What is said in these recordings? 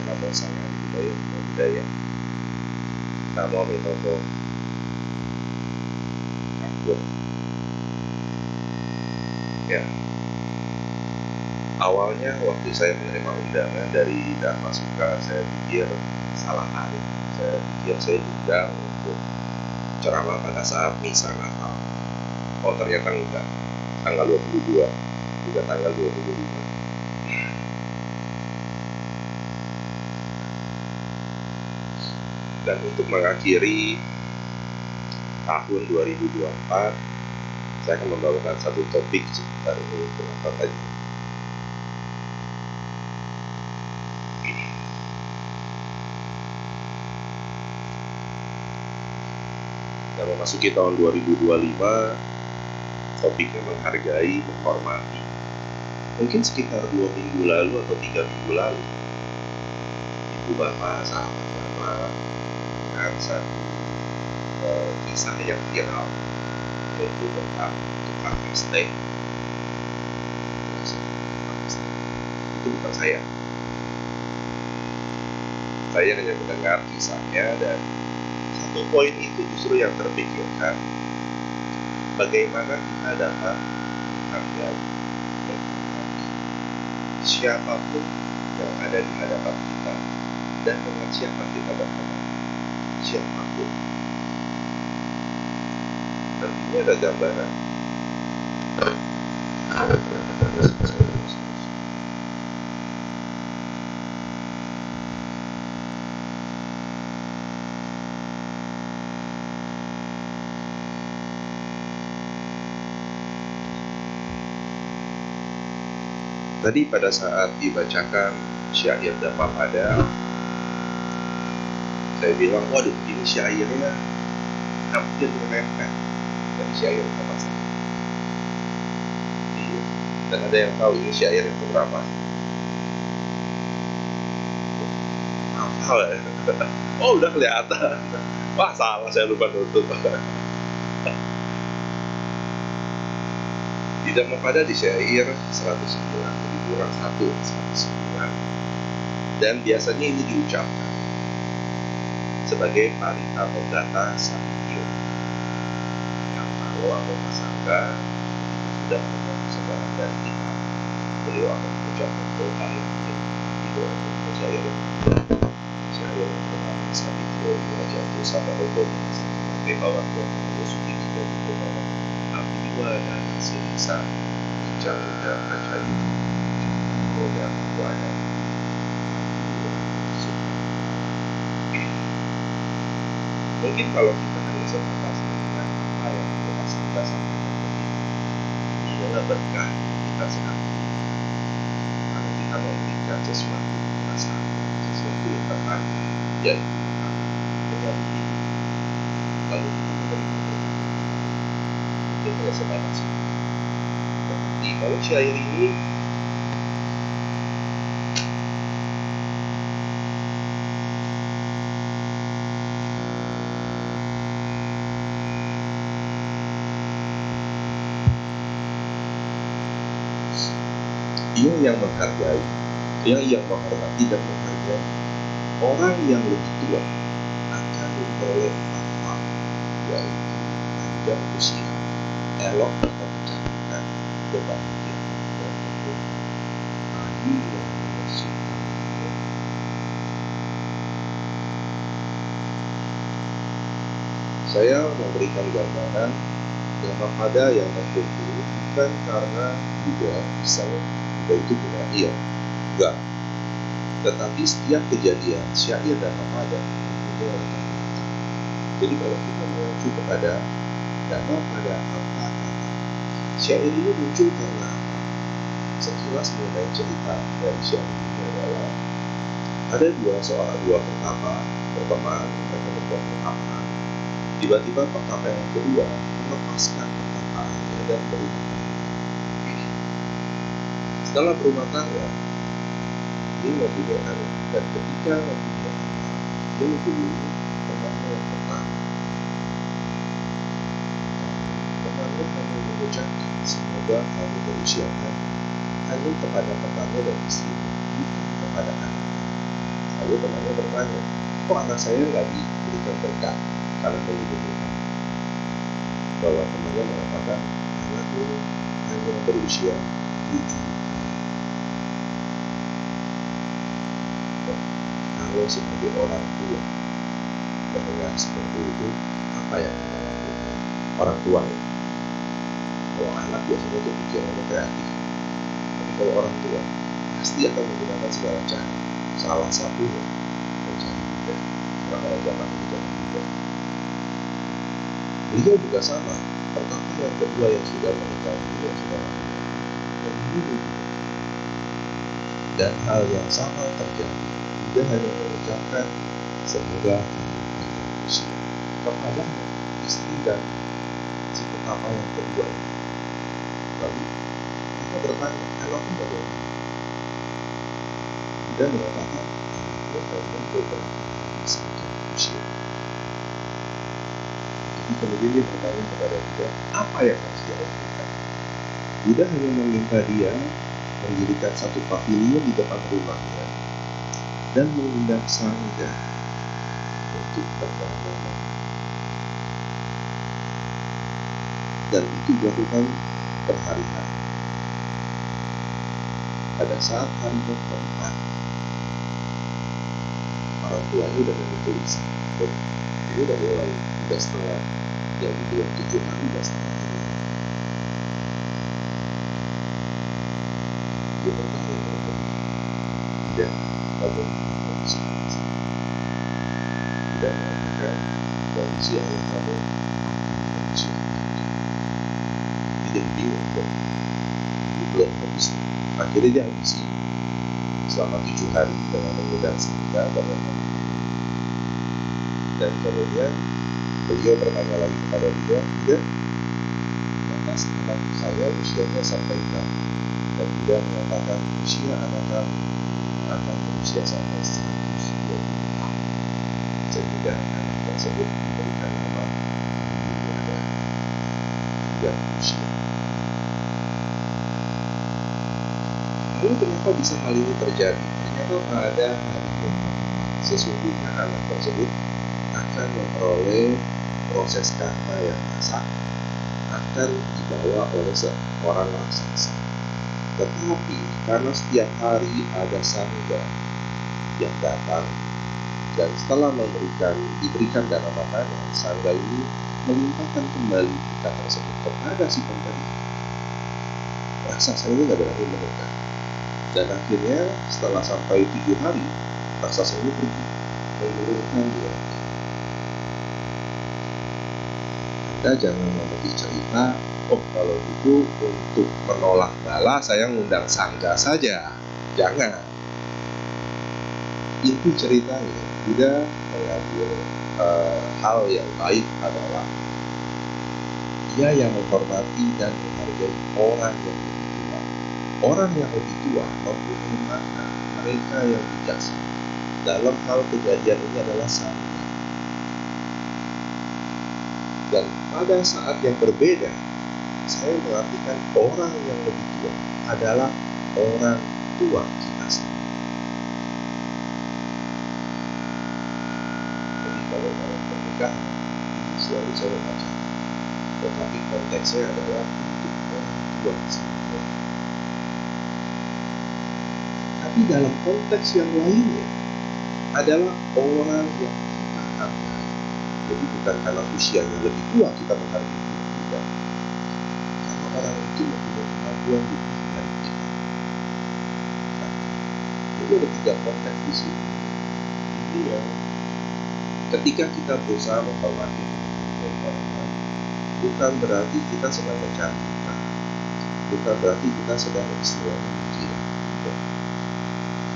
Namo Sang Budaya Namo Mitoto Ampun. Ya, awalnya waktu saya menerima undangan dari Dharma Suka, saya pikir salah hari. Saya pikir saya diundang untuk ceramah pada saat misa Natal. Oh, ternyata enggak. Tanggal 22 juga tanggal 25. Dan untuk mengakhiri tahun 2024, saya akan membawakan satu topik seputar apa tadi. Dan memasuki tahun 2025, topiknya menghargai, menghormati. Mungkin sekitar 2 minggu lalu atau 3 minggu lalu, ibu bapak, sahabat lama dengan satu kisah yang viral, yaitu tentang tukang steak. Itu bukan saya. Saya hanya mendengar kisahnya, dan satu poin itu justru yang terpikirkan, bagaimana kita dapat menghargai siapapun yang ada di hadapan kita, dan dengan siapa kita berhadapan, siapapun. Dan ini ada gambaran. Tadi pada saat dibacakan syair Dhammapada, saya bilang, waduh, ini syairnya hampir merempet dari syair Dhammasukha. Iya. Dan ada yang tahu ini syair yang keberapa? Hafal ya? Oh, udah kelihatan. Wah, salah, saya lupa nutup. Di Dhammapada di syair 109, jadi kurang 109. Dan biasanya ini diucapkan sebagai parita pendata samikyo, yang kalau atau pasangga sudah mengenal sebarang dan kita, beliau akan mengucapkan doa yang itu untuk syair yang pertama, samikyo wajatu sama hukum sebagai bawah Tuhan suci tiga itu bahwa api dua dan silisa bincang udah percaya roda wadah. Mungkin kalau kita hanya sebatas dengan apa yang kita sudah sampaikan tadi, ini adalah berkah kita sedang, karena kita memberikan sesuatu perasaan, sesuatu yang terbaik, yaitu menyampaikan. Lalu kita memberikan berkah, mungkin hanya sebatas itu. Tetapi kalau syair ini dia yang menghargai, dia yang menghormati dan menghargai orang yang lebih tua akan memperoleh apa, yaitu panjang usia, elok atau kecantikan, kebahagiaan dan keberuntungan. Ayu yang bersuka. Saya memberikan gambaran Dhammapada yang tertentu bukan karena Buddha misalnya Buddha itu punya iya, enggak. Tetapi setiap kejadian syair Dhammapada mempunyai latar belakang. Jadi kalau kita mengacu kepada Dhammapada apa, syair ini muncul karena apa? Sekilas mengenai cerita dari syair ini adalah ada dua pertapa berteman, mereka berbuat pertapaan. Tiba-tiba pertapa yang kedua melepaskan pertapaannya dan berumah tangga. Setelah berumah tangga, dia mempunyai anak, dan ketika mempunyai anak, dia menghubungi temannya yang pertama. Temannya hanya mengucapkan semoga kamu berusia panjang hanya kepada temannya dan istrinya, bukan kepada anak. Lalu temannya bertanya, kok anak saya nggak diberikan berkat karena membutuhkan? Bahwa temannya mengatakan, anakku hanya berusia 7 hari. Kalau sebagai orang tua mendengar seperti itu, apa yang kita lakukan? Orang tua ya. Kalau anak biasanya itu pikirannya kreatif, tapi kalau orang tua pasti akan menggunakan segala cara. Salah satunya mencari juga, karena pada zaman itu jangan juga. Beliau juga sama. Pertama yang kedua yang sudah menikah ini yang sudah membunuh. Dan hal yang sama terjadi. Dia hanya mengucapkan semoga panjang usia kepada istri dan si pertama yang kedua ini. Lalu kita bertanya, anaknya bagaimana? Dia mengatakan anaknya hanya beberapa hari saja usia. Jadi kemudian dia bertanya kepada Buddha, apa yang harus dia lakukan? Buddha hanya meminta dia mendirikan satu pavilion di depan rumahnya dan mengundang sangga untuk berdagang. Dan itu dilakukan berhari-hari. Pada saat hari keempat, orang tuanya udah memikul ini udah mulai, udah setengah, yang dibilang 7 hari udah setengah. Dia bertanya kepada dia, bagaimana kondisi anak saya? Dia mengatakan kondisi anak kamu akan berusia. Dia jadi bingung kok, ini belum habis. Akhirnya dia habisi selama 7 hari dengan mengundang sangga bagaimana. Dan kemudian beliau bertanya lagi kepada dia, lantas anak saya usianya sampai berapa? Dan dia mengatakan usia anak kamu akan berusia sampai 120 tahun. Sehingga anak tersebut diberikan nama Anggara, panjang usia. Lalu kenapa bisa hal ini terjadi? Ternyata pada hari keempat sesungguhnya anak tersebut akan memperoleh proses karma yang masak, akan dibawa oleh seorang raksasa. Tetapi karena setiap hari ada sangga yang datang, dan setelah diberikan dana makanan, sangga ini melimpahkan kembali berkat tersebut kepada si pemberi. Raksasa ini nggak berani mendekat, dan akhirnya setelah sampai 7 hari, raksasa ini pergi mengurungkan diri. Anda jangan mengerti cerita, oh kalau itu untuk menolak bala saya ngundang sangga saja. Jangan. Inti ceritanya, Buddha mengambil hal yang baik adalah dia yang menghormati dan menghargai orang yang lebih tua. Orang yang lebih tua mempunyai makna, mereka yang bijaksana. Dalam hal kejadian ini adalah sangga. Dan pada saat yang berbeda, saya mengartikan orang yang lebih tua adalah orang tua kita sendiri. Jadi kalau dalam pernikahan ini selalu saya baca, tetapi konteksnya adalah untuk orang tua sendiri. Tapi dalam konteks yang lainnya adalah orang yang kita hargai. Jadi bukan karena usianya lebih tua kita menghargai dia, tidak. Karena orang itu mempunyai kemampuan lebih dari kita. Nah, jadi ada 3 konteks di sini. Ini yang ketika kita berusaha menghormati orang lain, bukan berarti kita sedang mencantumkan, bukan berarti kita sedang istilahnya menjilat, tidak.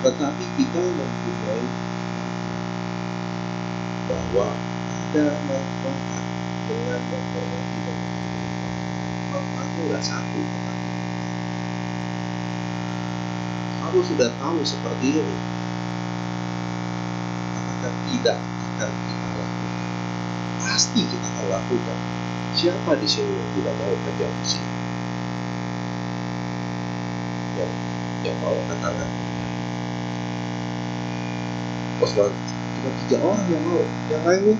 Tetapi kita mempunyai bahwa ada manfaat dengan menghormati dan menghargai orang lain. Manfaatnya udah satu, tetapi kalau sudah tahu seperti ini, apakah tidak akan kita lakukan? Pasti kita akan lakukan. Siapa di sini yang tidak mau panjang usia? Yang mau angkat tangan. cuma 3 orang yang mau, yang lainnya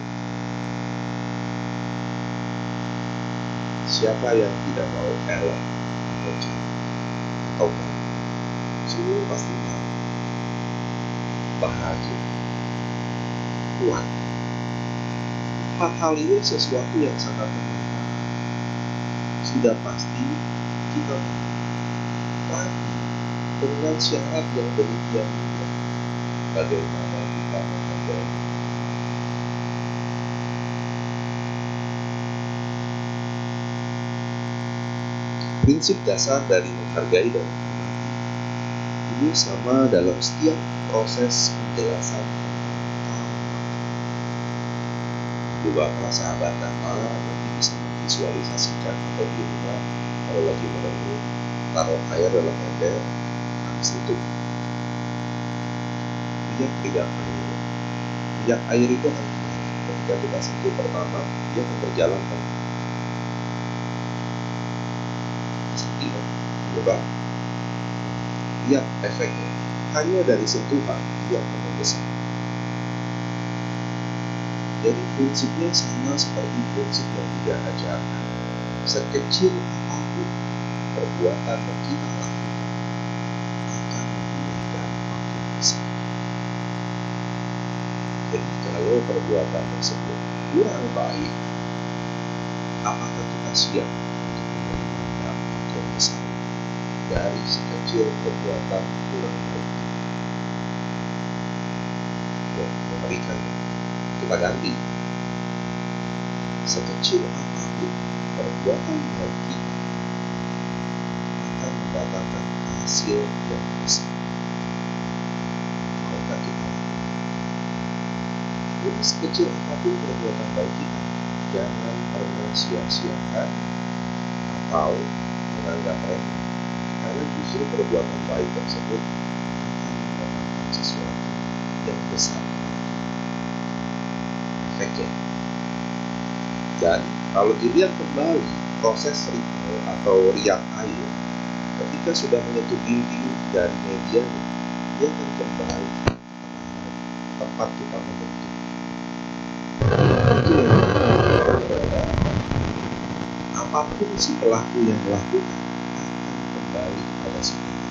siapa yang tidak mau elok atau cantik atau baik? Semua pasti mau, bahagia, kuat. Hal-hal ini sesuatu yang sangat bermanfaat. Sudah pasti kita mau, tapi dengan syarat yang demikian juga. Bagaimana kita menghargai? Prinsip dasar dari menghargai dan menghormati ini sama dalam setiap proses penjelasan beberapa sahabat Dhamma nanti bisa memvisualisasikan atau di rumah kalau lagi merenung, taruh air dalam ember, habis itu lihat air. Lihat air itu akan kemana? Ketika kita sentuh pertama, dia akan berjalan kan? Sentuhan, coba lihat efeknya. Hanya dari sentuhan dia akan membesar. Jadi prinsipnya sama seperti prinsip yang tidak ajarkan. Sekecil apapun perbuatan yang kita lakukan akan mempunyai dampak yang besar. Jadi kalau perbuatan tersebut kurang baik, apakah kita siap untuk menerima dampak yang besar dari sekecil perbuatan kurang baik? Mengerikan. Kita ganti. Sekecil apapun perbuatan baik kita akan mendatangkan hasil yang besar. Maukah kita lakukan? Jadi sekecil apapun perbuatan baik kita, jangan pernah sia-siakan atau menganggap remeh, karena justru perbuatan baik tersebut akan mendatangkan sesuatu yang besar efeknya. Dan kalau dilihat kembali proses ripple atau riak air, ketika sudah menyentuh dinding dari medianya, dia akan kembali ke tempat kita membentuk. Itu apapun si pelaku yang melakukan akan kembali kepada si pelaku.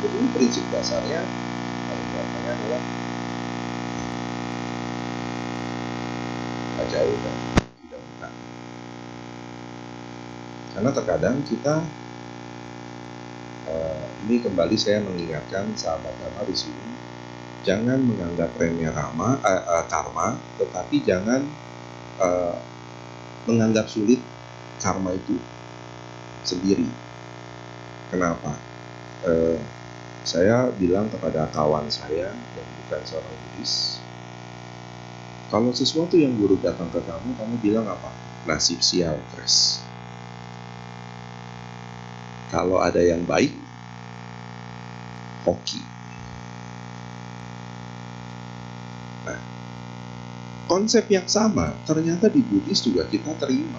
Jadi prinsip dasarnya adalah jauh dan tidak dekat. Karena terkadang kita ini kembali saya mengingatkan sahabat Dhamma di sini, jangan menganggap remeh karma, tetapi jangan menganggap sulit karma itu sendiri. Kenapa? Saya bilang kepada kawan saya yang bukan seorang Buddhis, kalau sesuatu yang buruk datang ke kamu bilang apa? Nasib sial, Kres. Kalau ada yang baik, hoki. Nah, konsep yang sama ternyata di Buddhis juga kita terima.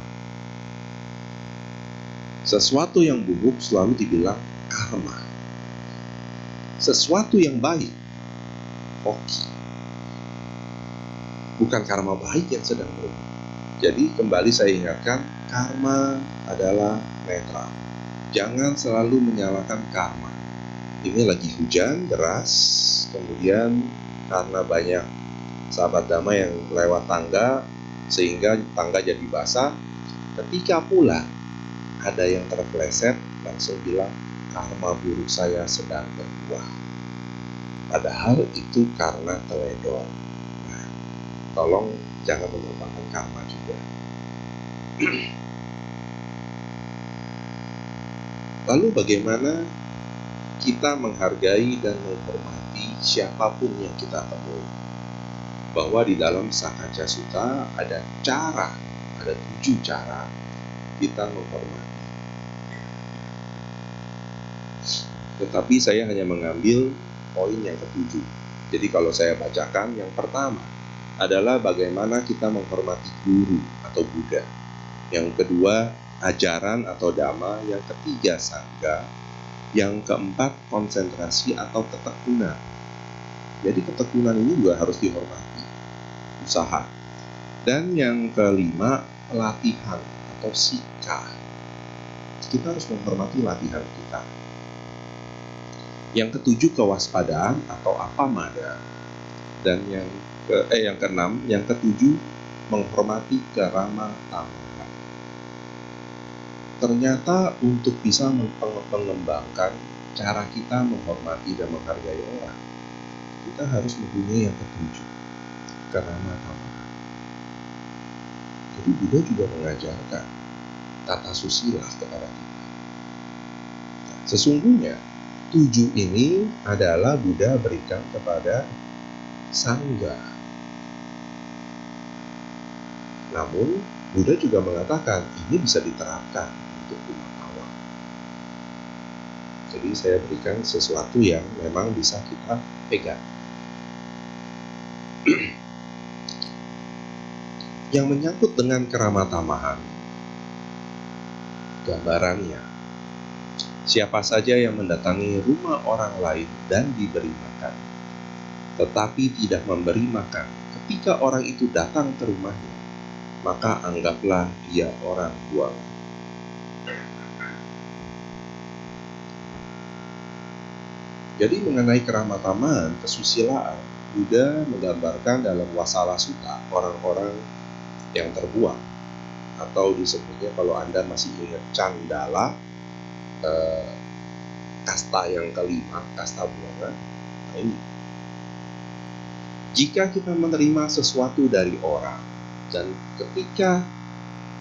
Sesuatu yang buruk selalu dibilang karma. Sesuatu yang baik, hoki. Bukan karma baik yang sedang buruk. Jadi kembali saya ingatkan, karma adalah netral. Jangan selalu menyalahkan karma. Ini lagi hujan deras, kemudian karena banyak sahabat Dhamma yang lewat tangga sehingga tangga jadi basah. Ketika pulang ada yang terpleset, langsung bilang karma buruk saya sedang berbuah. Padahal itu karena teledor. Nah, tolong jangan melupakan karma juga. Lalu bagaimana kita menghargai dan menghormati siapapun yang kita temui? Bahwa di dalam Sakaca Sutta ada 7 cara kita menghormati. Tetapi saya hanya mengambil poin yang ke-7. Jadi kalau saya bacakan, yang pertama adalah bagaimana kita menghormati guru atau Buddha. Yang kedua, ajaran atau Dhamma. Yang ketiga, Sangha. Yang keempat, konsentrasi atau ketekunan. Jadi ketekunan ini juga harus dihormati, usaha. Dan yang kelima, pelatihan atau sika. Kita harus menghormati latihan kita. Yang ketujuh, kewaspadaan atau apamada. Dan yang keenam, yang ketujuh, menghormati keramah tamahan. Ternyata untuk bisa mengembangkan cara kita menghormati dan menghargai orang, kita harus mempunyai yang ketujuh, keramah tamahan. Jadi Buddha juga mengajarkan tata susila kepada kita. Sesungguhnya 7 ini adalah Buddha berikan kepada Sangga. Namun Buddha juga mengatakan ini bisa diterapkan untuk umat awam. Jadi saya berikan sesuatu yang memang bisa kita pegang. Yang menyangkut dengan keramah tamahan, gambarannya, siapa saja yang mendatangi rumah orang lain dan diberi makan, tetapi tidak memberi makan ketika orang itu datang ke rumahnya, maka anggaplah dia orang buang. Jadi mengenai keramah tamahan, kesusilaan, Buddha menggambarkan dalam Wasala Sutta orang-orang yang terbuang, atau disebutnya kalau Anda masih ingat Candala, kasta yang kelima, kasta buangan. Nah ini, jika kita menerima sesuatu dari orang, dan ketika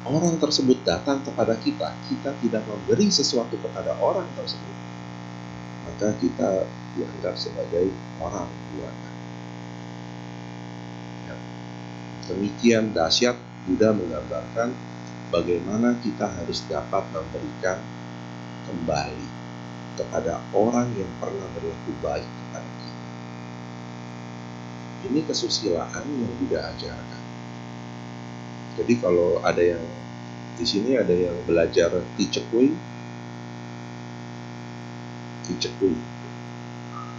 orang tersebut datang kepada kita, kita tidak memberi sesuatu kepada orang tersebut, maka kita dianggap sebagai orang buangan. Demikian dahsyat Buddha menggambarkan bagaimana kita harus dapat memberikan kembali kepada orang yang pernah berlaku baik kepada kita. Ini kesusilaan yang Buddha ajarkan. Jadi kalau ada yang di sini ada yang belajar Ticekui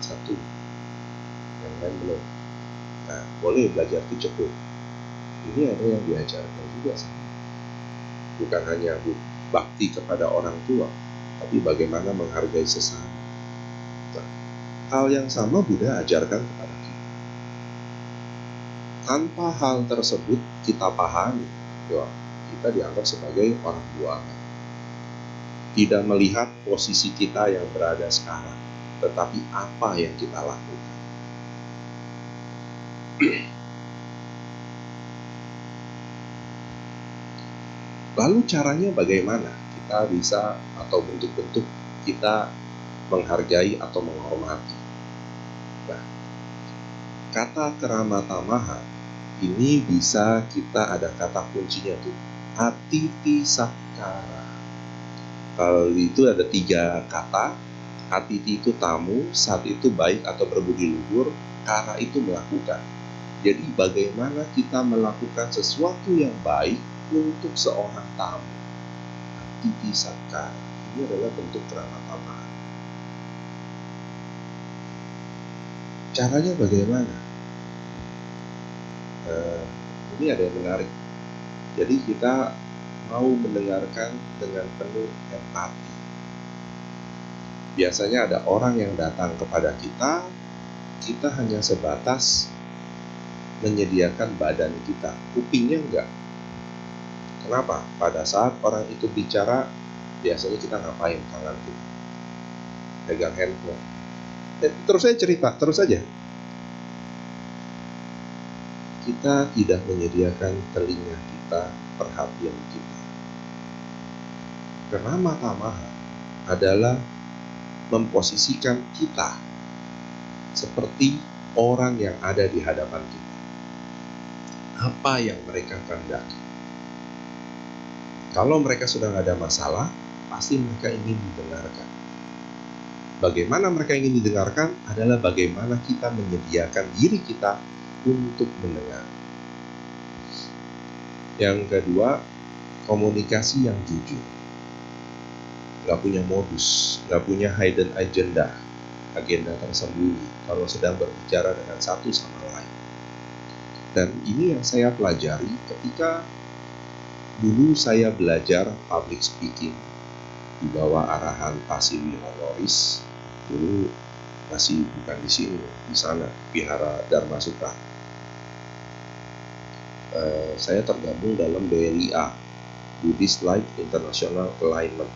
satu, yang lain belum. Nah, boleh belajar Ticekui. Ini ada yang diajarkan juga sama. Bukan hanya bakti kepada orang tua, tapi bagaimana menghargai sesama. Nah, hal yang sama Buddha ajarkan kepada kita. Tanpa hal tersebut kita pahami, kita dianggap sebagai orang buangan. Tidak melihat posisi kita yang berada sekarang, tetapi apa yang kita lakukan. Lalu caranya bagaimana kita bisa, atau bentuk-bentuk kita menghargai atau menghormati. Nah, kata keramah tamahan ini bisa kita ada kata kuncinya tuh, atiti sakkara. Kalau itu ada 3 kata. Atiti itu tamu, sat itu baik atau berbudi luhur, kara itu melakukan. Jadi bagaimana kita melakukan sesuatu yang baik untuk seorang tamu. Atiti sakkara ini adalah bentuk keramah tamahan. Caranya bagaimana? Ini ada yang menarik. Jadi kita mau mendengarkan dengan penuh empati. Biasanya ada orang yang datang kepada kita hanya sebatas menyediakan badan kita, kupingnya enggak. Kenapa? Pada saat orang itu bicara, biasanya kita ngapain tangan kita? Pegang handphone. Terus saya cerita, terus aja. Kita tidak menyediakan telinga kita, perhatian kita. Keramah tamahan adalah memposisikan kita seperti orang yang ada di hadapan kita. Apa yang mereka kehendaki. Kalau mereka sudah nggak ada masalah, pasti mereka ingin didengarkan. Bagaimana mereka ingin didengarkan adalah bagaimana kita menyediakan diri kita untuk mendengar. Yang kedua, komunikasi yang jujur. Nggak punya modus, nggak punya hidden agenda. agenda tersembunyi kalau sedang berbicara dengan satu sama lain. Dan ini yang saya pelajari ketika dulu saya belajar public speaking di bawah arahan Pak Siwi Honoris. Dulu masih bukan di sini, di sana, Vihara Dharma Sutra. Saya tergabung dalam BLIA, Buddhist Light International Alignment,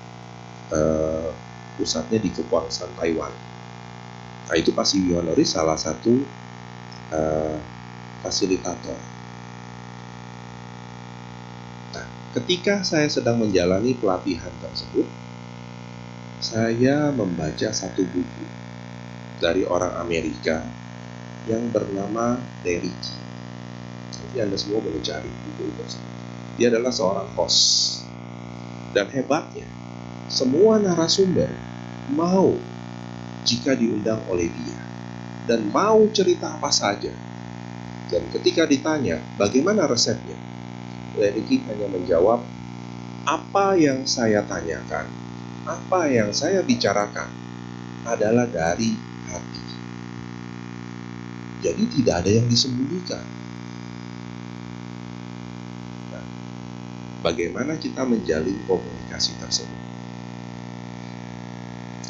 pusatnya di Kepuangsan, Taiwan. Nah, itu Pak Siwi Honoris salah satu fasilitator. Nah, ketika saya sedang menjalani pelatihan tersebut, saya membaca satu buku dari orang Amerika yang bernama Terry Q. Nanti Anda semua boleh cari buku tersebut. Dia adalah seorang host. Dan hebatnya, semua narasumber mau jika diundang oleh dia. Dan mau cerita apa saja. Dan ketika ditanya, bagaimana resepnya? Terry Q hanya menjawab, apa yang saya tanyakan, apa yang saya bicarakan adalah dari hati. Jadi tidak ada yang disembunyikan. Nah, bagaimana kita menjalin komunikasi tersebut?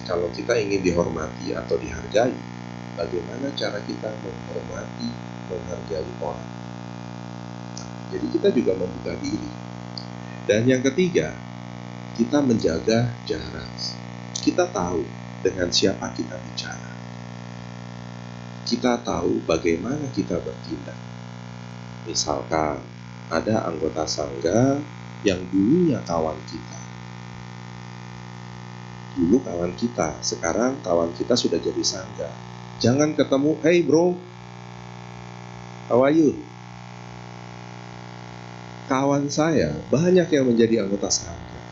Kalau kita ingin dihormati atau dihargai, bagaimana cara kita menghormati, menghargai orang? Jadi kita juga membuka diri. Dan yang ketiga, kita menjaga jarak. Kita tahu dengan siapa kita bicara. Kita tahu bagaimana kita bertindak. Misalkan ada anggota sangga yang dulunya kawan kita. Dulu kawan kita, sekarang kawan kita sudah jadi sangga. Jangan ketemu, hey bro, how are you? Kawan saya banyak yang menjadi anggota sangga.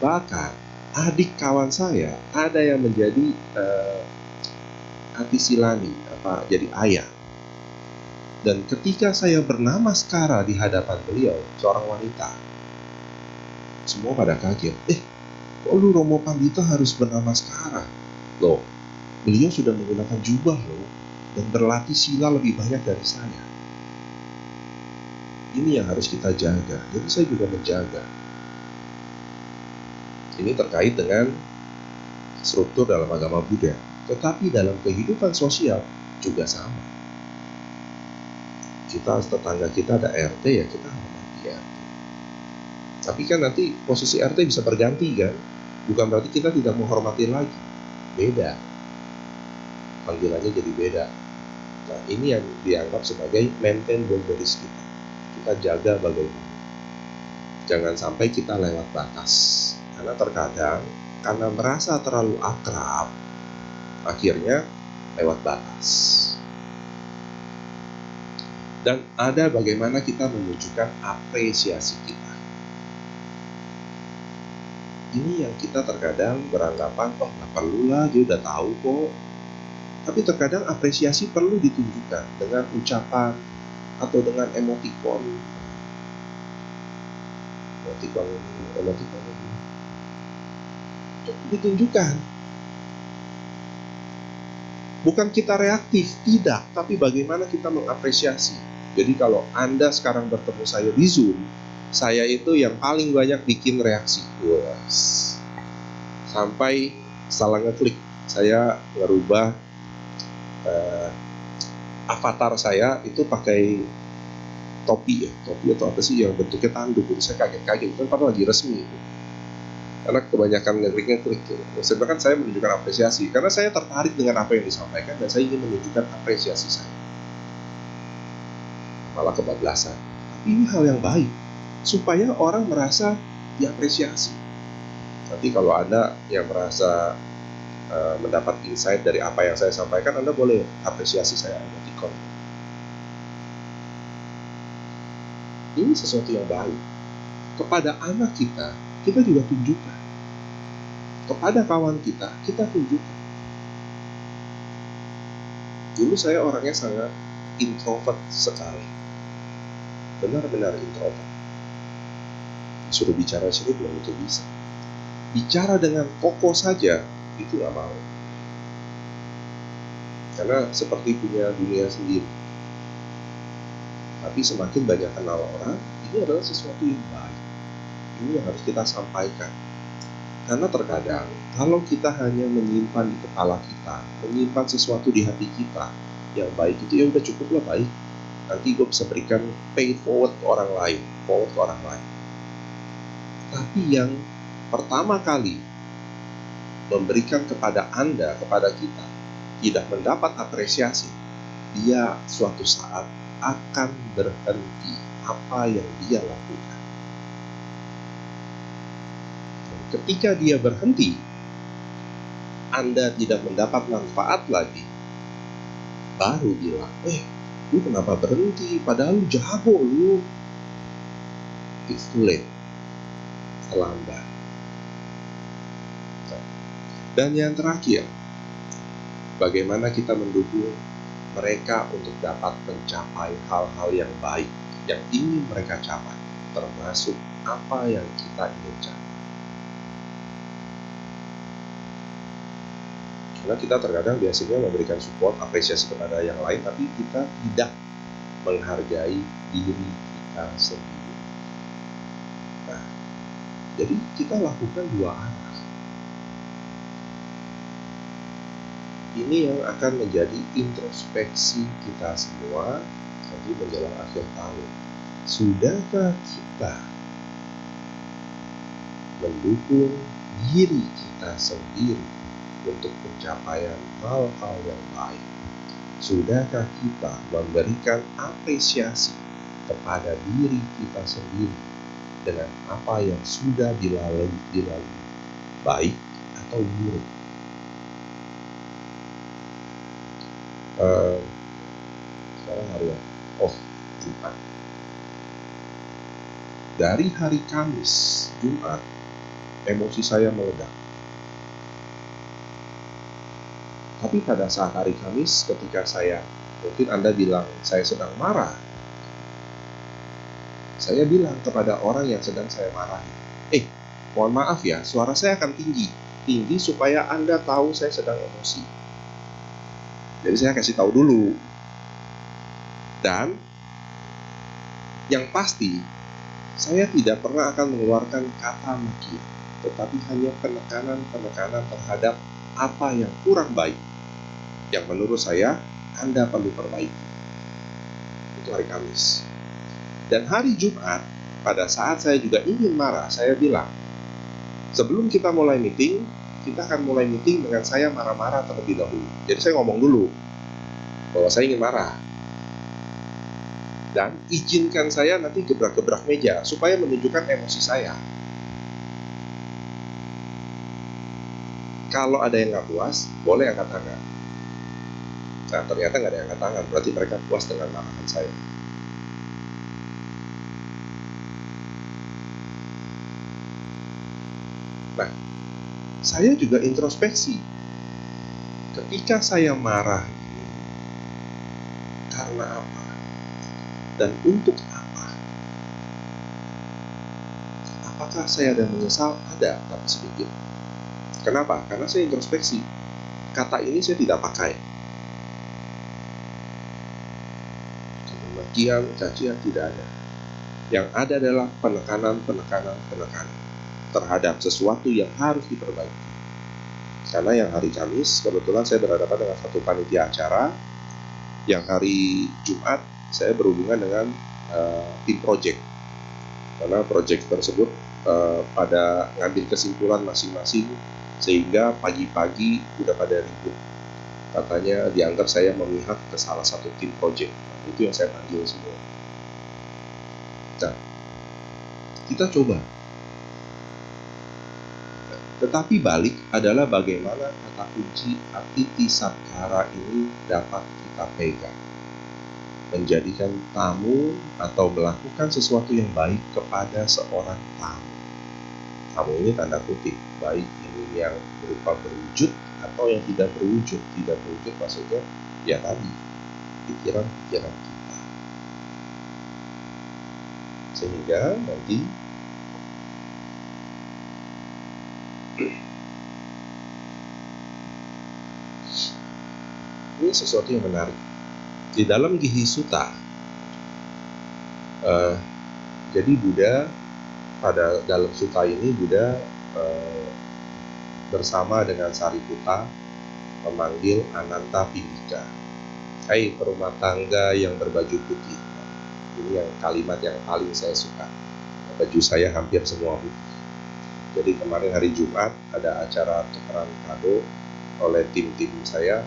Bahkan adik kawan saya ada yang menjadi Atisilani, jadi ayah. Dan ketika saya bernama Skara di hadapan beliau, seorang wanita, semua pada kaget. Kok lu Romo Pandita harus bernama Skara? Loh, beliau sudah menggunakan jubah loh, dan berlatih sila lebih banyak dari saya. Ini yang harus kita jaga. Jadi saya juga menjaga. Ini terkait dengan struktur dalam agama Buddha. Tetapi dalam kehidupan sosial juga sama. Kita tetangga kita ada RT, ya kita hormati RT. Tapi kan nanti posisi RT bisa berganti kan? Bukan berarti kita tidak menghormati lagi. Beda. Panggilannya jadi beda. Nah, ini yang dianggap sebagai maintain boundaries kita. Kita jaga bagaimana. Jangan sampai kita lewat batas. Karena terkadang, karena merasa terlalu akrab, akhirnya lewat batas. Dan ada bagaimana kita menunjukkan apresiasi kita. Ini yang kita terkadang beranggapan, oh nggak perlu lah, dia udah tahu kok. Tapi terkadang apresiasi perlu ditunjukkan dengan ucapan atau dengan emotikon ditunjukkan. Bukan kita reaktif, tidak, tapi bagaimana kita mengapresiasi. Jadi kalau Anda sekarang bertemu saya di Zoom, saya itu yang paling banyak bikin reaksi. Sampai salah ngeklik, saya ngerubah avatar saya itu pakai topi atau apa sih yang bentuknya tanduk. Jadi saya kaget-kaget, kan padahal lagi resmi itu. Karena kebanyakan ngeklik gitu. Sebenarnya saya menunjukkan apresiasi karena saya tertarik dengan apa yang disampaikan dan saya ingin menunjukkan apresiasi saya. Malah kebablasan. Tapi ini hal yang baik supaya orang merasa diapresiasi. Nanti kalau Anda yang merasa mendapat insight dari apa yang saya sampaikan, Anda boleh apresiasi saya emoticon. Ini sesuatu yang baik. Kepada anak kita juga tunjukkan. Kepada kawan kita tunjukkan. Dulu saya orangnya sangat introvert sekali. Benar-benar introvert. Suruh bicara sini belum itu bisa. Bicara dengan kokoh saja, itu gak mau. karena seperti punya dunia sendiri. Tapi semakin banyak kenal orang, ini adalah sesuatu yang baik. Ini yang harus kita sampaikan. Karena terkadang, kalau kita hanya menyimpan di kepala kita, menyimpan sesuatu di hati kita, yang baik itu ya udah cukuplah baik. Nanti gue bisa berikan pay forward ke orang lain, Tapi yang pertama kali memberikan kepada Anda, kepada kita, tidak mendapat apresiasi, dia suatu saat akan berhenti apa yang dia lakukan. Ketika dia berhenti, Anda tidak mendapat manfaat lagi, baru bilang, lu kenapa berhenti? Padahal lu jago lu. It's too late. Terlambat. Dan yang terakhir, bagaimana kita mendukung mereka untuk dapat mencapai hal-hal yang baik yang ingin mereka capai, termasuk apa yang kita ingin capai. Karena kita terkadang biasanya memberikan support, apresiasi kepada yang lain, tapi kita tidak menghargai diri kita sendiri. Nah, jadi kita lakukan dua arah. Ini yang akan menjadi introspeksi kita semua nanti menjelang akhir tahun. Sudahkah kita mendukung diri kita sendiri untuk pencapaian hal-hal yang baik? Sudahkah kita memberikan apresiasi kepada diri kita sendiri dengan apa yang sudah dilalui baik atau buruk? Sekarang hari Jumat. Dari hari Kamis, Jumat, emosi saya meledak. Tapi pada saat hari Kamis, ketika mungkin Anda bilang saya sedang marah, saya bilang kepada orang yang sedang saya marahi, mohon maaf ya, suara saya akan tinggi supaya Anda tahu saya sedang emosi. Jadi saya kasih tahu dulu. Dan yang pasti, saya tidak pernah akan mengeluarkan kata maki, tetapi hanya penekanan terhadap apa yang kurang baik, yang menurut saya Anda perlu perbaiki. Itu hari Kamis. Dan hari Jumat, pada saat saya juga ingin marah, saya bilang, sebelum kita mulai meeting, kita akan mulai meeting dengan saya marah-marah terlebih dahulu. Jadi saya ngomong dulu bahwa saya ingin marah. Dan izinkan saya nanti gebrak-gebrak meja supaya menunjukkan emosi saya. Kalau ada yang nggak puas, boleh angkat tangan. Nah, ternyata nggak ada yang angkat tangan, berarti mereka puas dengan marahan saya. Nah, saya juga introspeksi. Ketika saya marah, karena apa? Dan untuk apa? Apakah saya ada menyesal? Ada, tapi sedikit. Kenapa? Karena saya introspeksi. Kata ini saya tidak pakai. Kemudian cacian tidak ada. Yang ada adalah penekanan terhadap sesuatu yang harus diperbaiki. Karena yang hari Kamis, kebetulan saya berhadapan dengan satu panitia acara. Yang hari Jumat, saya berhubungan dengan tim project. Karena project tersebut pada ngambil kesimpulan masing-masing, sehingga pagi-pagi udah pada ribut. Katanya dianggap saya memihak ke salah satu tim project. Itu yang saya panggil semua. Nah, kita coba. Tetapi balik adalah bagaimana kata kunci Atiti Satkara ini dapat kita pegang. Menjadikan tamu atau melakukan sesuatu yang baik kepada seorang tamu. Tamu ini tanda kutip, baik ini yang berupa berwujud atau yang tidak berwujud. Tidak berwujud maksudnya ya tadi, pikiran-pikiran kita. Sehingga nanti Ini sesuatu yang menarik. Di dalam Gihih Sutta, jadi Buddha pada dalam sutta ini Buddha bersama dengan Sariputta memanggil Ananta Pindika. Hai perumah tangga yang berbaju putih. Ini yang kalimat yang paling saya suka. Baju saya hampir semua putih. Jadi kemarin hari Jumat ada acara tukeran kado oleh tim-tim saya,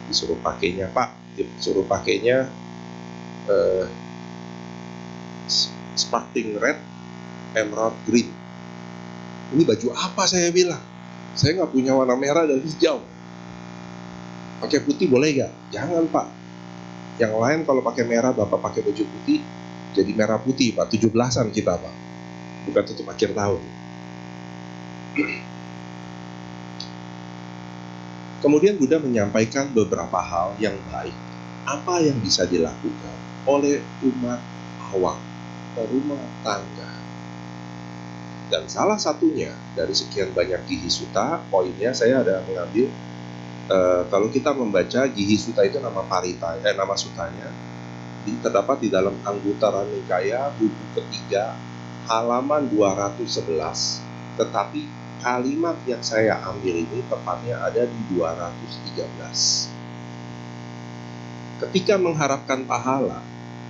disuruh pakainya Pak, disuruh pakainya sparkling red, emerald green. Ini baju apa saya bilang? Saya nggak punya warna merah dan hijau. Pakai putih boleh nggak? Jangan Pak. Yang lain kalau pakai merah, Bapak pakai baju putih, jadi merah putih Pak. 17-an kita Pak. Bukan tutup akhir tahun. Kemudian Buddha menyampaikan beberapa hal yang baik. Apa yang bisa dilakukan oleh umat awam, perumah tangga. Dan salah satunya dari sekian banyak Gihih Sutta, poinnya saya ada mengambil kalau kita membaca Gihih Sutta itu nama nama sutanya terdapat di dalam Anguttara Nikaya buku ketiga halaman 211, tetapi kalimat yang saya ambil ini tepatnya ada di 213. Ketika mengharapkan pahala,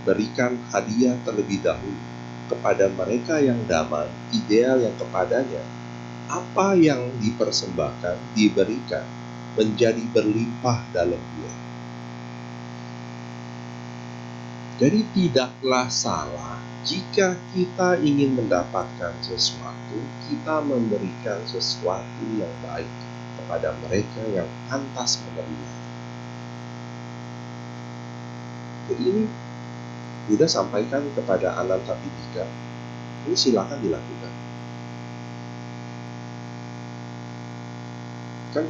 berikan hadiah terlebih dahulu kepada mereka yang damai, ideal yang kepadanya. Apa yang dipersembahkan, diberikan, menjadi berlimpah dalam dia. Jadi tidaklah salah jika kita ingin mendapatkan sesuatu, kita memberikan sesuatu yang baik kepada mereka yang pantas menerima. Jadi ini Buddha sampaikan kepada Ananta Pindika, ini silakan dilakukan. Kan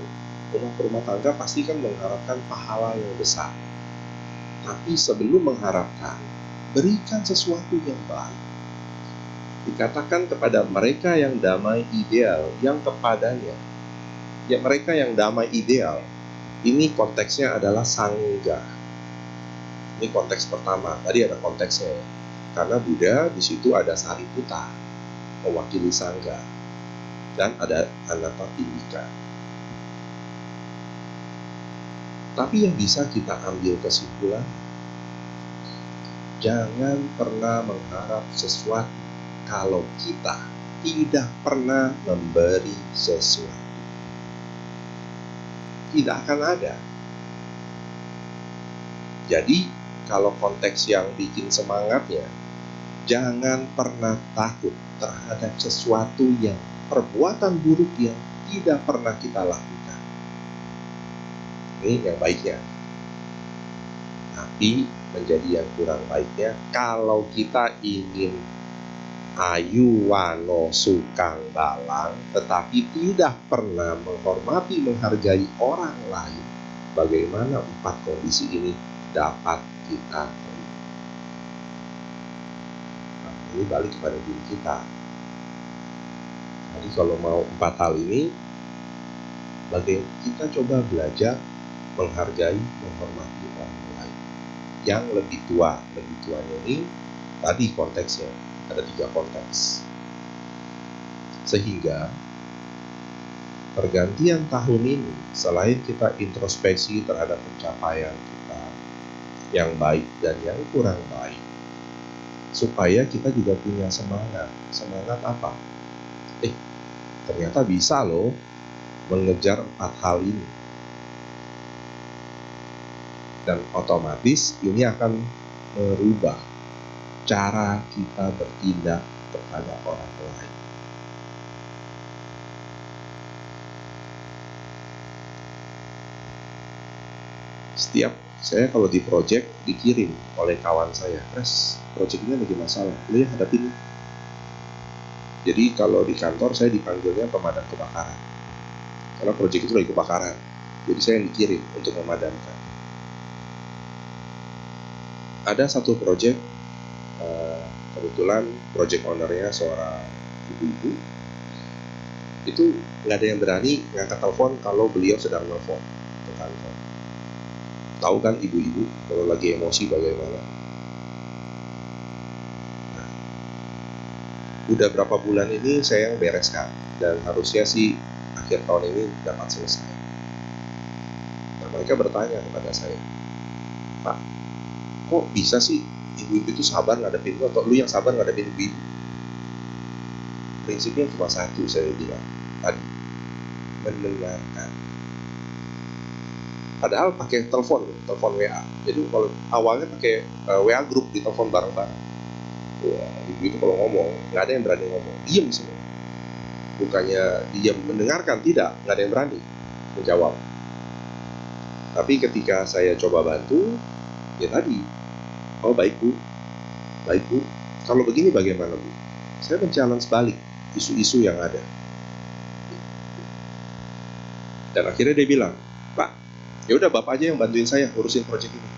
rumah tangga pasti kan mengharapkan pahala yang besar. Tapi sebelum mengharapkan, berikan sesuatu yang baik. Dikatakan kepada mereka yang damai ideal, yang kepadanya. Ya mereka yang damai ideal, ini konteksnya adalah sangga. Ini konteks pertama, tadi ada konteksnya ya. Karena Buddha di situ ada Sariputta mewakili sangga dan ada Ananta Pindika. Tapi yang bisa kita ambil kesimpulan, jangan pernah mengharap sesuatu kalau kita tidak pernah memberi sesuatu. Tidak akan ada. Jadi kalau konteks yang bikin semangatnya, jangan pernah takut terhadap sesuatu yang perbuatan buruk yang tidak pernah kita lakukan. Ini yang baiknya. Tapi menjadi yang kurang baiknya, kalau kita ingin ayu wano sukang balang, tetapi tidak pernah menghormati, menghargai orang lain, bagaimana 4 kondisi ini dapat kita terima? Nah, ini balik kepada diri kita. Jadi kalau mau 4 hal ini, bagaimana kita coba belajar menghargai, menghormati orang lain yang lebih tua. Lebih tuanya ini tadi konteksnya ada 3 konteks, sehingga pergantian tahun ini selain kita introspeksi terhadap pencapaian kita yang baik dan yang kurang baik, supaya kita juga punya semangat apa? Ternyata bisa loh mengejar 4 hal ini, dan otomatis ini akan merubah cara kita bertindak kepada orang lain. Setiap saya kalau di project dikirim oleh kawan saya, project ini lagi masalah, lu ya hadapin. Jadi kalau di kantor saya dipanggilnya pemadam kebakaran, karena project itu lagi kebakaran. Jadi saya yang dikirim untuk memadamkan. Ada satu project, kebetulan project ownernya seorang ibu-ibu, itu nggak ada yang berani ngangkat telepon kalau beliau sedang nelfon ke kantor. Tahu kan ibu-ibu kalau lagi emosi bagaimana? Nah, udah berapa bulan ini saya yang bereskan, dan harusnya sih akhir tahun ini dapat selesai. Nah, mereka bertanya kepada saya, Pak, kok bisa sih ibu-ibu itu sabar ngadepin lu, atau lu yang sabar ngadepin ibu-ibu? Prinsipnya cuma satu, saya bilang tadi, mendengarkan. Padahal pakai telepon WA. Jadi kalau awalnya pakai WA grup, di telepon bareng-bareng. Wah, ibu itu kalau ngomong nggak ada yang berani ngomong, diem semua. Bukannya diam mendengarkan, tidak, nggak ada yang berani menjawab. Tapi ketika saya coba bantu, ya tadi, oh baik bu, kalau begini bagaimana bu? Saya men-challenge balik isu-isu yang ada. Dan akhirnya dia bilang, Pak, ya udah bapak aja yang bantuin saya ngurusin proyek ini.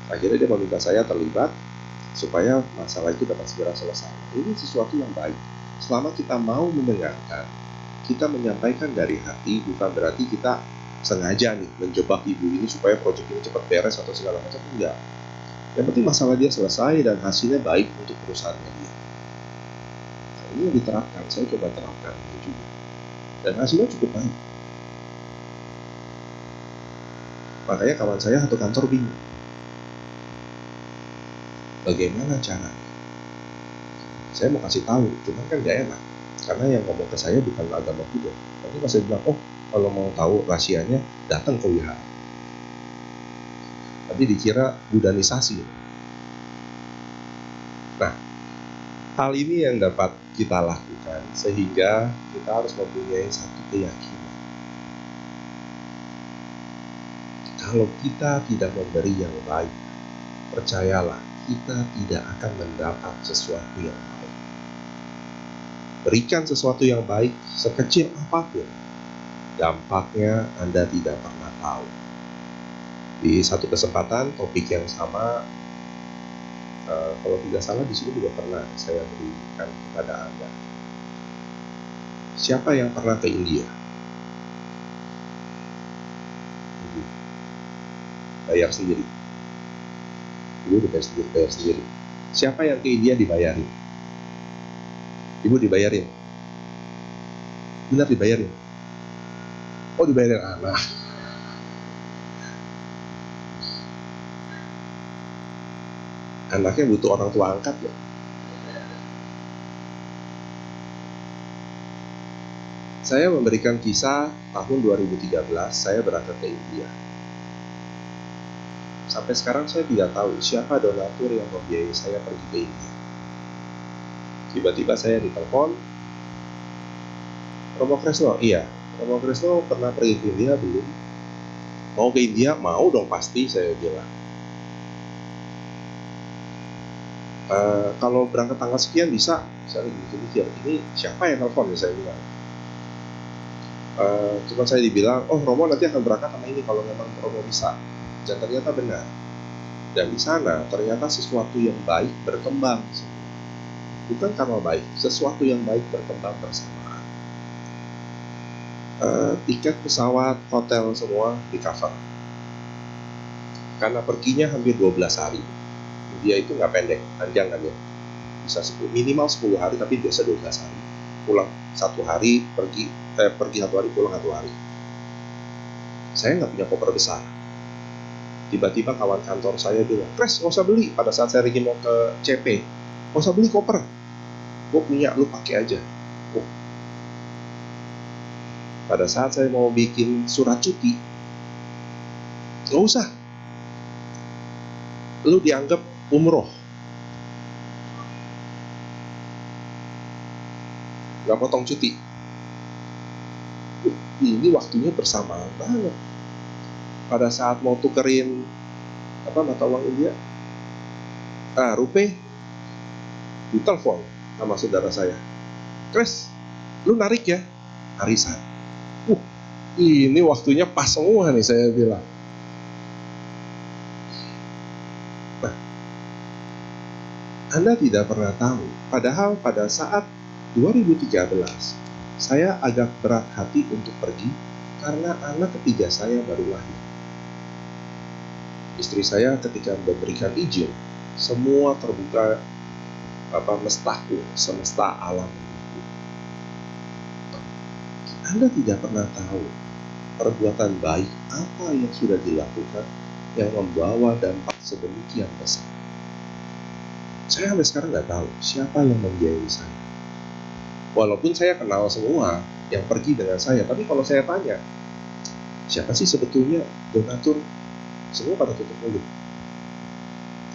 Akhirnya dia meminta saya terlibat supaya masalah itu dapat segera selesai. Ini sesuatu yang baik. Selama kita mau mendengarkan, kita menyampaikan dari hati, bukan berarti kita sengaja nih menjebak ibu ini supaya proyek ini cepat beres atau segala macam, enggak. Yang penting masalah dia selesai dan hasilnya baik untuk perusahaannya dia. Nah, ini yang diterapkan, saya coba terapkan ini juga. Dan hasilnya cukup baik. Makanya kawan saya satu kantor bingung. Bagaimana cara? Saya mau kasih tahu, cuman kan gak enak. Karena yang ngomong ke saya bukan agama Buddha. Nanti pas saya bilang, oh kalau mau tahu rahasianya, datang ke wihara. Tapi dikira budanisasi. Nah, hal ini yang dapat kita lakukan sehingga kita harus mempunyai satu keyakinan. Kalau kita tidak memberi yang baik, percayalah, kita tidak akan mendapat sesuatu yang baik. Berikan sesuatu yang baik sekecil apapun, dampaknya Anda tidak pernah tahu. Di satu kesempatan, topik yang sama, kalau tidak salah di sini juga pernah saya berikan kepada Anda. Siapa yang pernah ke India? Ibu. Bayar sendiri. Ibu bayar sendiri. Siapa yang ke India dibayarin? Ibu dibayarin. Benar dibayarin. Oh, dibayarin anak. Anaknya butuh orang tua angkat loh. Saya memberikan kisah tahun 2013 saya berangkat ke India. Sampai sekarang saya tidak tahu siapa donatur yang membiayai saya pergi ke India. Tiba-tiba saya ditelepon, Romo Kresno, iya. Romo Kresno pernah pergi ke India belum? Mau ke India? Mau dong pasti, saya bilang. Kalau berangkat tanggal sekian bisa. Saya mikir, ini siapa yang telepon? Saya bilang. Cuma saya dibilang, oh Romo nanti akan berangkat sama ini kalau memang Romo bisa. Dan ternyata benar. Dan di sana ternyata sesuatu yang baik berkembang. Bukan karena baik, sesuatu yang baik berkembang bersamaan. Tiket pesawat, hotel semua di cover. Karena perginya hampir 12 hari. Dia itu nggak pendek, panjang kan ya. Bisa minimal 10 hari, tapi biasa 12 hari. Pulang 1 hari, pergi 1 hari, pulang 1 hari. Saya nggak punya koper besar. Tiba-tiba kawan kantor saya bilang, Kres, nggak usah beli. Pada saat saya lagi mau ke CP, nggak usah beli koper. Gue punya, lu pakai aja. Pada saat saya mau bikin surat cuti, nggak usah. Lu dianggap umroh. Nggak potong cuti. Ini waktunya bersamaan banget. Pada saat mau tukerin mata uang India, rupiah, ditelepon sama saudara saya, Kres, lu narik ya arisan. Ini waktunya pas semua nih, saya bilang. Nah, Anda tidak pernah tahu, padahal pada saat 2013 saya agak berat hati untuk pergi karena anak ketiga saya baru lahir. Istri saya ketika memberikan izin, semua terbuka mestaku, semesta alam. Anda tidak pernah tahu perbuatan baik apa yang sudah dilakukan yang membawa dampak sedemikian besar. Saya sampai sekarang nggak tahu siapa yang membiayai saya. Walaupun saya kenal semua yang pergi dengan saya, tapi kalau saya tanya, siapa sih sebetulnya donatur? Semua pada tutup mulut.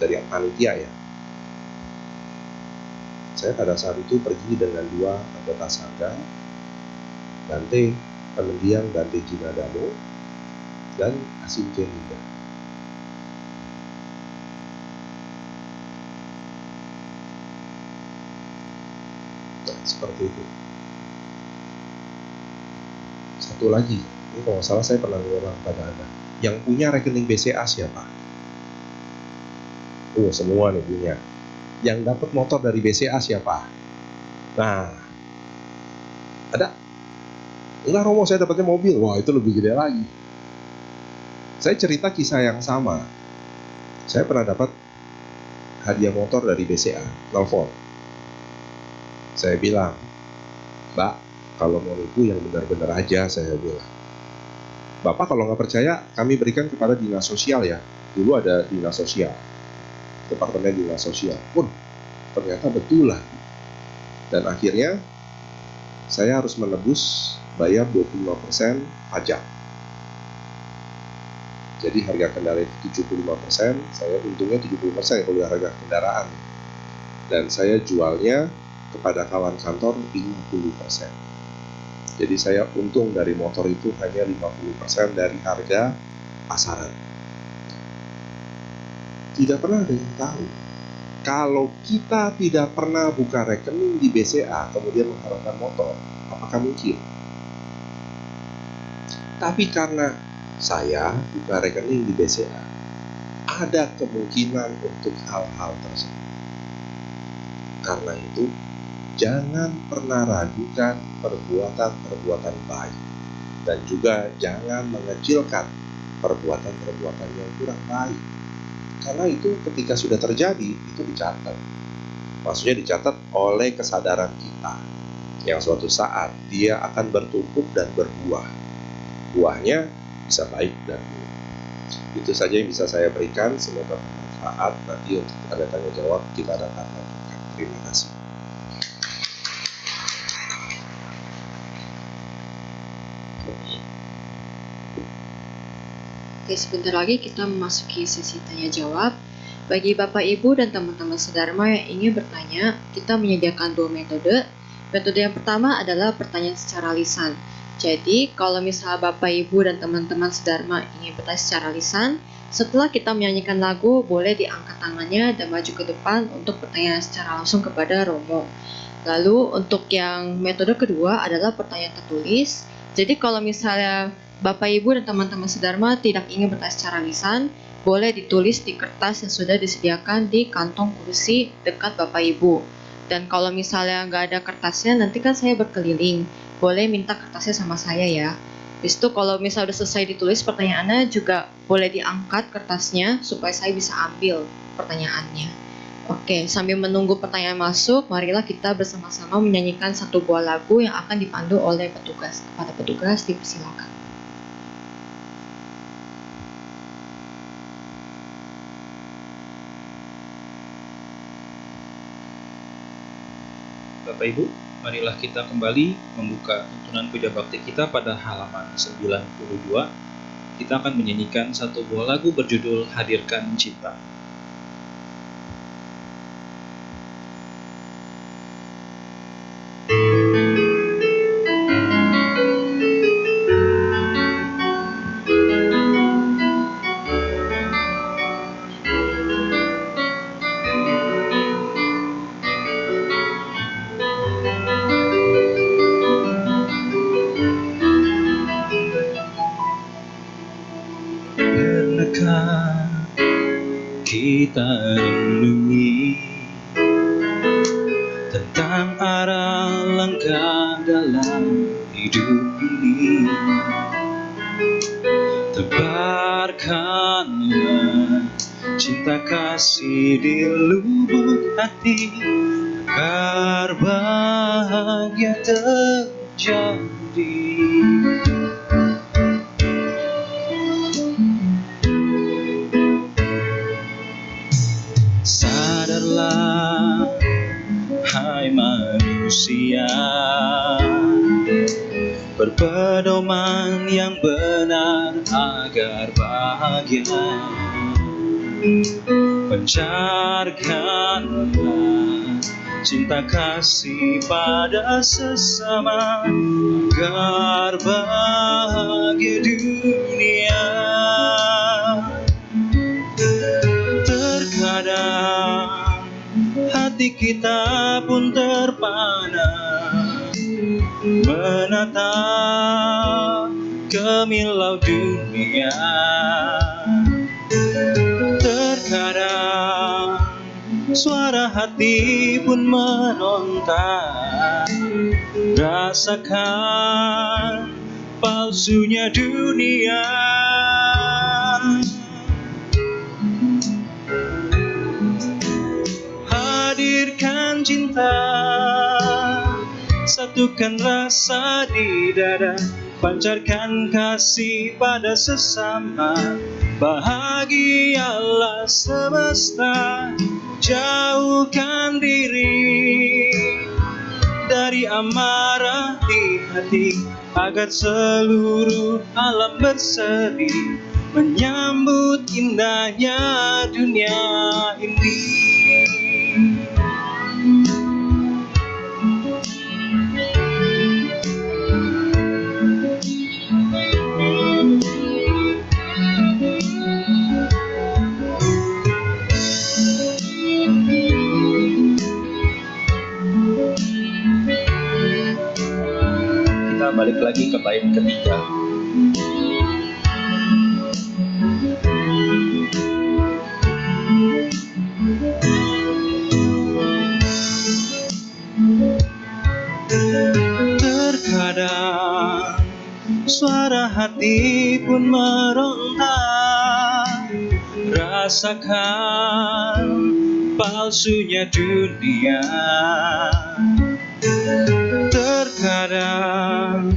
Dari yang panitia ya. Saya pada saat itu pergi dengan 2 anggota sangga, Dante Penendiang, Dante Jinadano, dan Asin Jeninda. Nah, seperti itu. Satu lagi, ini kalau nggak salah saya pernah bilang pada Anda, yang punya rekening BCA siapa? Semua nih punya. Yang dapat motor dari BCA siapa? Nah, ada? Enggak, Romo, saya dapatnya mobil. Wah, itu lebih gede lagi. Saya cerita kisah yang sama. Saya pernah dapat hadiah motor dari BCA, telepon. Saya bilang, Mbak, kalau mau nipu yang benar-benar aja, saya bilang. Bapak kalau nggak percaya, kami berikan kepada dinas sosial ya. Dulu ada dinas sosial, departemen dinas sosial. Pun ternyata betulan. Dan akhirnya saya harus menebus bayar 25% pajak. Jadi harga kendaraan itu 75%, saya untungnya 70% kalau harga kendaraan. Dan saya jualnya kepada kawan kantor 50%. Jadi saya untung dari motor itu hanya 50% dari harga pasaran. Tidak pernah ada yang tahu. Kalau kita tidak pernah buka rekening di BCA kemudian mengharapkan motor, apakah mungkin? Tapi karena saya buka rekening di BCA, ada kemungkinan untuk hal-hal tersebut. Karena itu, jangan pernah ragukan perbuatan-perbuatan baik. Dan juga jangan mengecilkan perbuatan-perbuatan yang kurang baik. Karena itu ketika sudah terjadi, itu dicatat. Maksudnya dicatat oleh kesadaran kita. Yang suatu saat dia akan bertumpuk dan berbuah. Buahnya bisa baik dan buruk. Itu saja yang bisa saya berikan. Semoga bermanfaat. Nanti untuk ada tanya jawab kita akan lanjutkan. Terima kasih. Oke, sebentar lagi kita memasuki sesi tanya jawab. Bagi Bapak, Ibu, dan teman-teman sedharma yang ingin bertanya, kita menyediakan 2 metode. Metode yang pertama adalah pertanyaan secara lisan. Jadi, kalau misalnya Bapak, Ibu, dan teman-teman sedharma ingin bertanya secara lisan, setelah kita menyanyikan lagu, boleh diangkat tangannya dan maju ke depan untuk bertanya secara langsung kepada Romo. Lalu, untuk yang metode kedua adalah pertanyaan tertulis. Jadi, kalau misalnya Bapak, Ibu, dan teman-teman sedharma tidak ingin bertanya secara lisan, boleh ditulis di kertas yang sudah disediakan di kantong kursi dekat Bapak Ibu. Dan kalau misalnya nggak ada kertasnya, nanti kan saya berkeliling. Boleh minta kertasnya sama saya ya. Habis itu kalau misalnya udah selesai ditulis pertanyaannya, juga boleh diangkat kertasnya supaya saya bisa ambil pertanyaannya. Oke, sambil menunggu pertanyaan masuk, marilah kita bersama-sama menyanyikan satu buah lagu yang akan dipandu oleh petugas. Kepada petugas dipersilakan. Bapak Ibu, marilah kita kembali membuka tuntunan puja bakti kita pada halaman 92. Kita akan menyanyikan satu buah lagu berjudul Hadirkan Cinta. Kita renungi tentang arah langkah dalam hidup ini. Tebarkanlah cinta kasih di lubuk hati, agar bahagia terjadi. Sadarlah, hai manusia, berpedoman yang benar agar bahagia. Pancarkanlah cinta kasih pada sesama, agar bahagia dunia. Terkadang hati kita pun terpana menatap gemilau dunia. Terkadang suara hati pun menontak, rasakan palsunya dunia. Hadirkan cinta, satukan rasa di dada, pancarkan kasih pada sesama, bahagialah semesta. Jauhkan diri dari amarah di hati, agar seluruh alam berseri menyambut indahnya dunia ini. Kita balik lagi ke bait ketiga. Terkadang suara hati pun meronta, rasakan palsunya dunia. Terkadang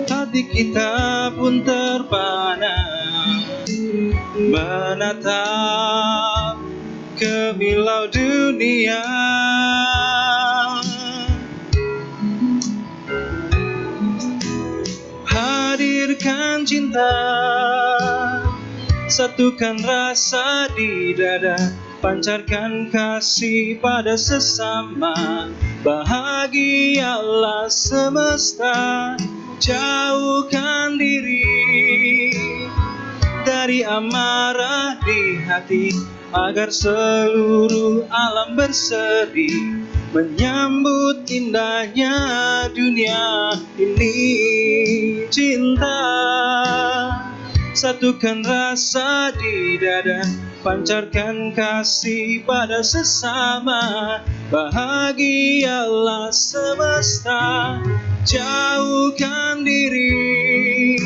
hati kita pun terpana menatap gemilau dunia. Hadirkan cinta, satukan rasa di dada, pancarkan kasih pada sesama, bahagialah semesta. Jauhkan diri dari amarah di hati, agar seluruh alam berseri menyambut indahnya dunia ini. Cinta, satukan rasa di dada, pancarkan kasih pada sesama, bahagialah semesta. Jauhkan diri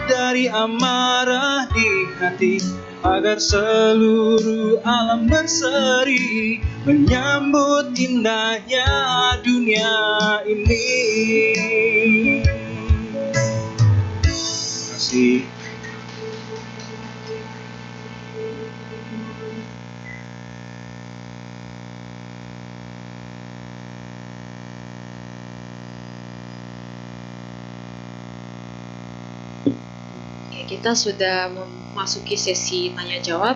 dari amarah di hati, agar seluruh alam berseri menyambut indahnya dunia ini. Terima kasih. Kita sudah memasuki sesi tanya jawab.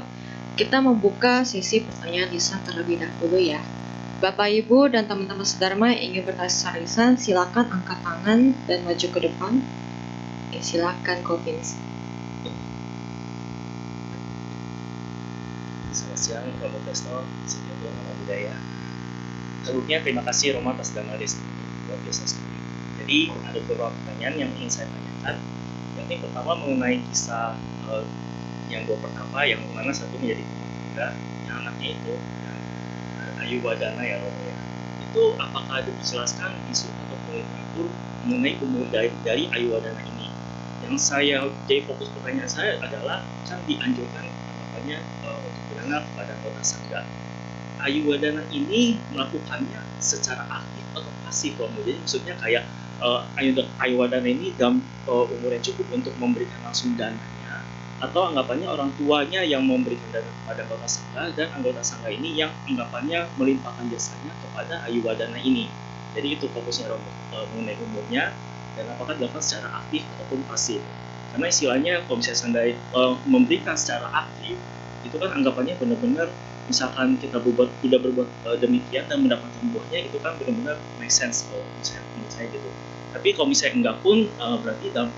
Kita membuka sesi pertanyaan lisan terlebih dahulu ya. Bapak, Ibu, dan teman-teman sedharma yang ingin bertanya secara lisan, silakan angkat tangan dan maju ke depan. Silakan Kopins. Selamat siang, Romo Testo, Sejati Nama Budaya. Sebelumnya terima kasih Romo atas dana desa luar biasa sekali. Jadi ada beberapa pertanyaan yang ingin saya tanyakan. Yang pertama mengenai kisah yang dua pertama, yang mana satu menjadi rumah tangga, yang anaknya itu yang Ayu Wadana ya Romo ya. Itu apakah dijelaskan di surat atau literatur mengenai umur dari Ayu Wadana ini? Yang saya jadi fokus pertanyaan saya adalah kan dianjurkan apakah untuk berdana kepada anggota sangga. Ayuwadana ini melakukannya secara aktif atau pasif, Romo. Jadi maksudnya kayak Ayuwadana ini dalam umur yang cukup untuk memberikan langsung dananya, atau anggapannya orang tuanya yang memberikan dana kepada anggota sangga, dan anggota sangga ini yang anggapannya melimpahkan jasanya kepada Ayuwadana ini. Jadi itu fokusnya Romo mengenai umurnya, dan apakah dilakukan secara aktif ataupun pasif. Karena istilahnya kalau misalnya Sandai memberikan secara aktif, itu kan anggapannya benar-benar misalkan kita tidak berbuat demikian dan mendapatkan buahnya, itu kan benar-benar make sense kalau misalnya menurut saya gitu. Tapi kalau misalnya enggak pun berarti dalam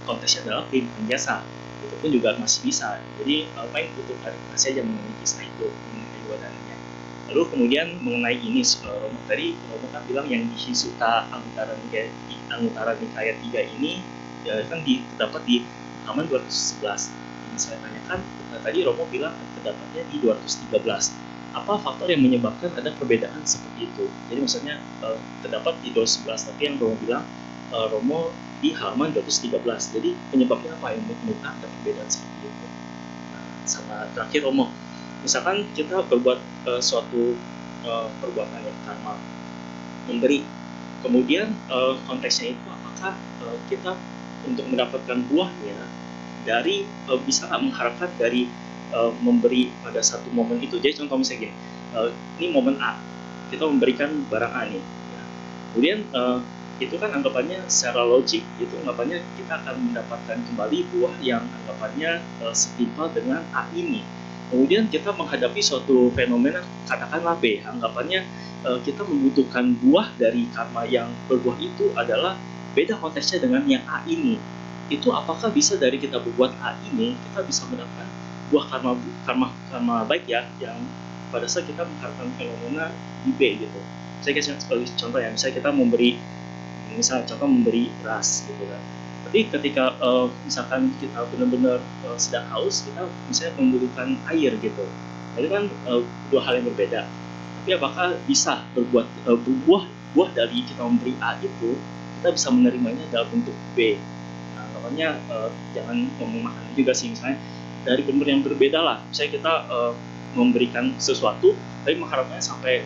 konteksnya adalah pelimpahan jasa, itu pun juga masih bisa. Jadi paling butuh klarifikasi aja mengenai kisah itu, mengenai wadananya. Lalu kemudian mengenai ini, Romo tadi Romo kan bilang yang di Hisuta Anguttara Nikaya 3 ini kan terdapat di halaman 211. Yang saya tanyakan tadi Romo bilang terdapatnya di 213. Apa faktor yang menyebabkan ada perbedaan seperti itu? Jadi maksudnya terdapat di 211, tapi yang Romo bilang Romo di halaman 213. Jadi penyebabnya apa yang menyebabkan ada perbedaan seperti itu? Nah, sama terakhir Romo, misalkan kita berbuat suatu perbuatan yang karma, memberi, kemudian konteksnya itu apakah kita untuk mendapatkan buahnya dari bisa nggak mengharapkan dari memberi pada satu momen itu. Jadi contoh misalnya gini, ini momen A, kita memberikan barang A nih, ya. Kemudian itu kan anggapannya secara logik, itu anggapannya kita akan mendapatkan kembali buah yang anggapannya setimpal dengan A ini. Kemudian kita menghadapi suatu fenomena, katakanlah B, anggapannya kita membutuhkan buah dari karma yang berbuah itu adalah beda konteksnya dengan yang A ini. Itu apakah bisa dari kita berbuat A ini, kita bisa mendapatkan buah karma baik ya, yang pada saat kita mengharapkan fenomena di B gitu. Saya kasih sebagai contoh ya, misalnya kita memberi beras gitu kan. Tapi ketika misalkan kita benar-benar sedang haus, kita misalnya membutuhkan air gitu. Nah, itu kan dua hal yang berbeda. Tapi apakah bisa buah dari kita memberi A itu, kita bisa menerimanya dalam bentuk B? Nah, makanya jangan memakan juga sih, misalnya dari benar yang berbeda lah. Misalnya kita memberikan sesuatu, tapi mengharapkannya sampai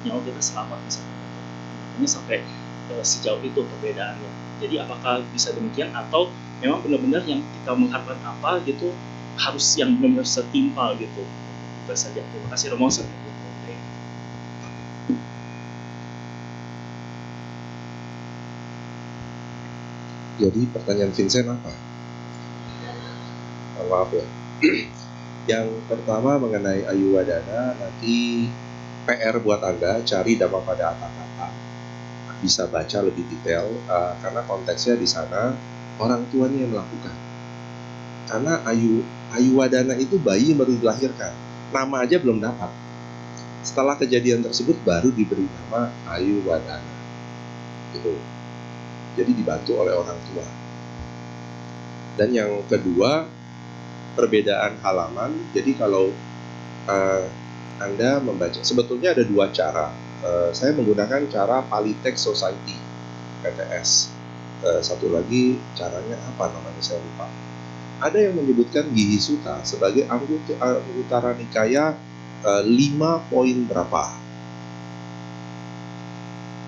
nyawa kita selamat misalnya. Ini sampai sejauh itu perbedaannya. Jadi apakah bisa demikian, atau memang benar-benar yang kita mengharapkan apa gitu harus yang benar-benar setimpal gitu. Itu saja. Terima kasih Romo. Jadi pertanyaan Vincent apa? Maaf ya. Yang pertama mengenai Ayuwadana, nanti PR buat Anda cari Dhammapada Atthakatha, bisa baca lebih detail karena konteksnya di sana orang tuanya yang melakukan. Karena Ayuwadana itu bayi baru dilahirkan, nama aja belum dapat. Setelah kejadian tersebut baru diberi nama Ayuwadana. Gitu. Jadi dibantu oleh orang tua. Dan yang kedua, perbedaan halaman. Jadi kalau Anda membaca, sebetulnya ada dua cara. Saya menggunakan cara Palitex Society PTS. Satu lagi caranya apa namanya saya lupa. Ada yang menyebutkan Gihi Sutta sebagai Anguttara Nikaya 5 poin berapa.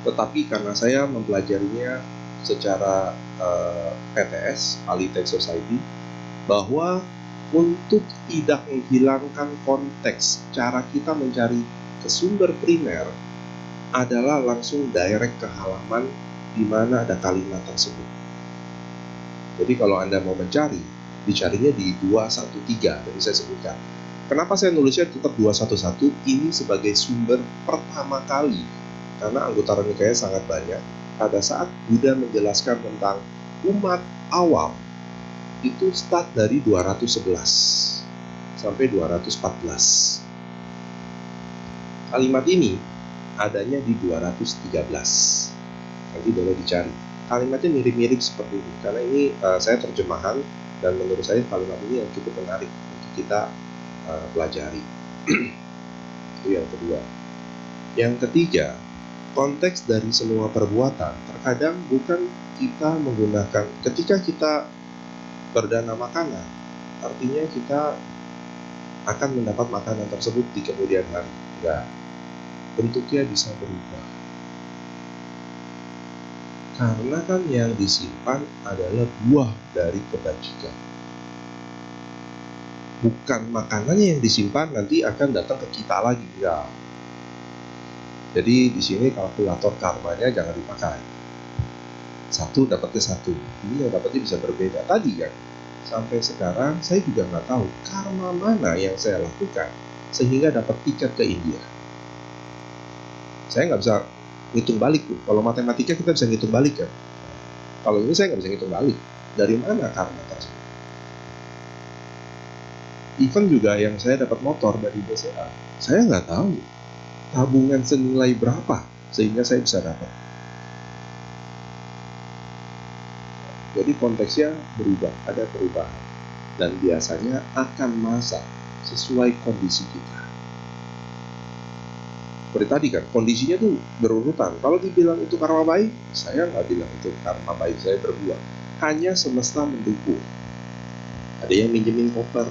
Tetapi karena saya mempelajarinya secara PTS, Palitex Society, bahwa untuk tidak menghilangkan konteks, cara kita mencari ke sumber primer adalah langsung direct ke halaman di mana ada kalimat tersebut. Jadi kalau Anda mau mencari, dicarinya di 213, tadi saya sebutkan. Kenapa saya nulisnya tetap 211? Ini sebagai sumber pertama kali, karena Anguttara Nikaya sangat banyak. Pada saat Buddha menjelaskan tentang umat awam, itu start dari 211 sampai 214. Kalimat ini adanya di 213. Nanti boleh dicari. Kalimatnya mirip-mirip seperti ini, karena ini saya terjemahan, dan menurut saya kalimat ini yang cukup menarik untuk kita pelajari. Itu yang kedua. Yang ketiga, konteks dari semua perbuatan terkadang bukan kita menggunakan, ketika kita berdana makanan, artinya kita akan mendapat makanan tersebut di kemudian hari. Enggak. Bentuknya bisa berubah. Karena kan yang disimpan adalah buah dari kebajikan. Bukan makanannya yang disimpan nanti akan datang ke kita lagi. Enggak. Jadi di sini kalkulator karmanya jangan dipakai. Satu dapatnya satu, ini yang dapatnya bisa berbeda. Tadi kan, sampai sekarang saya juga nggak tahu karma mana yang saya lakukan sehingga dapat tiket ke India. Saya nggak bisa ngitung balik tuh. Kalau matematika kita bisa ngitung balik kan. Kalau ini saya nggak bisa ngitung balik. Dari mana karma tersebut? Even juga yang saya dapat motor dari BCA, saya nggak tahu tabungan senilai berapa sehingga saya bisa dapat. Jadi konteksnya berubah, ada perubahan. Dan biasanya akan masa sesuai kondisi kita. Seperti tadi kan, kondisinya tuh berurutan. Kalau dibilang itu karma baik, saya nggak bilang itu karma baik saya berbuat. Hanya semesta mendukung. Ada yang minjemin koper.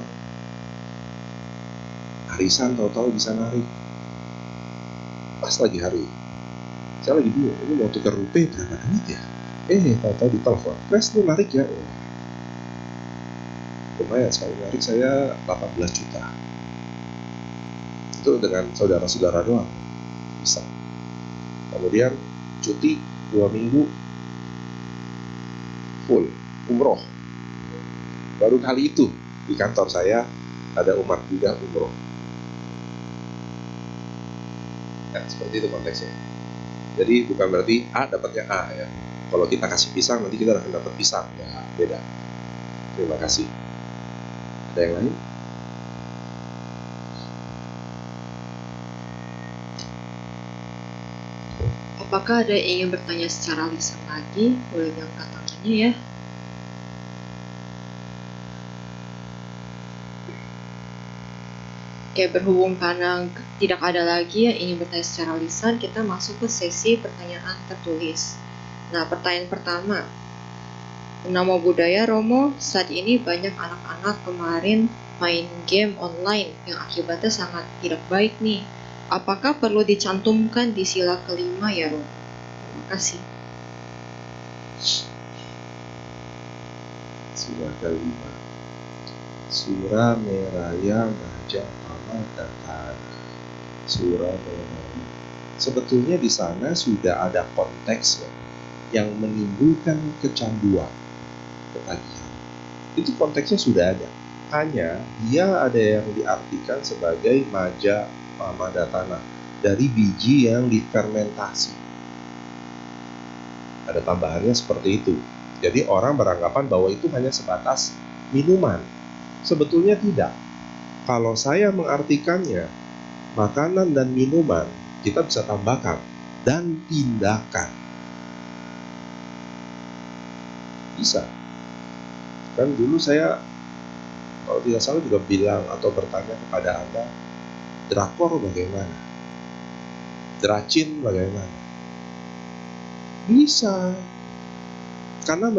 Arisan tahu-tahu bisa narik. Pas lagi hari. Saya lagi bingung, ini mau tukar rupiah berapa duit ya? Tahu-tahu ditelepon. Kres lu narik ya? Lumayan, sekali narik saya 18 juta. Itu dengan saudara-saudara doang. Bisa. Kemudian cuti 2 minggu full umroh. Baru kali itu di kantor saya ada umat juga umroh. Nah, seperti itu konteksnya. Jadi bukan berarti A dapatnya A ya. Kalau kita kasih pisang nanti kita akan dapat pisang. Ya, beda. Terima kasih. Ada yang lain? Apakah ada yang ingin bertanya secara lisan lagi? Boleh diangkat tangannya ya. Oke, berhubung karena tidak ada lagi yang ingin bertanya secara lisan, kita masuk ke sesi pertanyaan tertulis. Nah, pertanyaan pertama. Namo Buddhaya Romo, saat ini banyak anak-anak kemarin main game online yang akibatnya sangat tidak baik nih. Apakah perlu dicantumkan di sila kelima ya Romo? Terima kasih. Sila kelima. Surah Meraya Maja Pamadatan. Surah Meraya. Sebetulnya di sana sudah ada konteks yang menimbulkan kecanduan, ketagihan. Itu konteksnya sudah ada. Hanya dia ada yang diartikan sebagai maja pamadatana, dari biji yang difermentasi. Ada tambahannya seperti itu. Jadi orang beranggapan bahwa itu hanya sebatas minuman. Sebetulnya tidak. Kalau saya mengartikannya, makanan dan minuman kita bisa tambahkan, dan tindakan. Bisa. Kan dulu saya kalau tidak salah juga bilang atau bertanya kepada Anda, drakor bagaimana? Dracin bagaimana? Bisa. Karena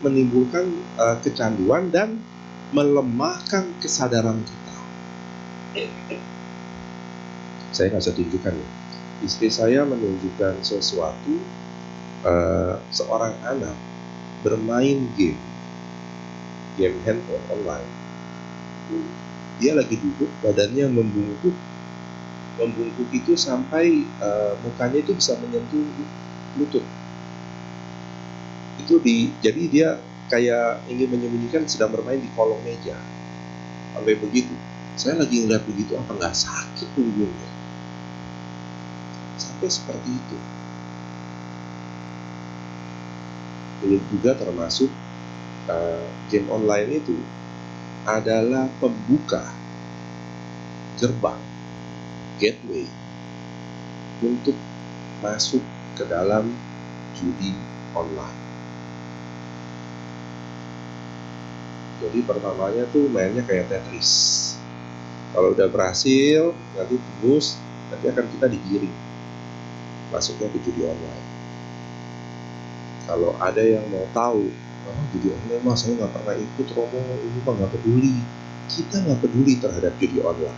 menimbulkan kecanduan dan melemahkan kesadaran kita. Saya nggak bisa tunjukkan ya. Istri saya menunjukkan sesuatu, seorang anak bermain game handphone online. Dia lagi duduk, badannya membungkuk itu sampai mukanya itu bisa menyentuh lutut. Jadi dia kayak ingin menyembunyikan sedang bermain di kolong meja. Sampai begitu. Saya lagi ngeliat begitu, apa nggak sakit punggungnya? Sampai seperti itu. Belum juga termasuk game online itu adalah pembuka gerbang, gateway untuk masuk ke dalam judi online. Jadi pertamanya tuh mainnya kayak Tetris. Kalau udah berhasil, nanti tembus, nanti akan kita digiring masuknya ke judi online. Kalau ada yang mau tahu, judi online mah saya nggak pernah ikut Romo, ini mah nggak peduli. kita nggak peduli terhadap judi online,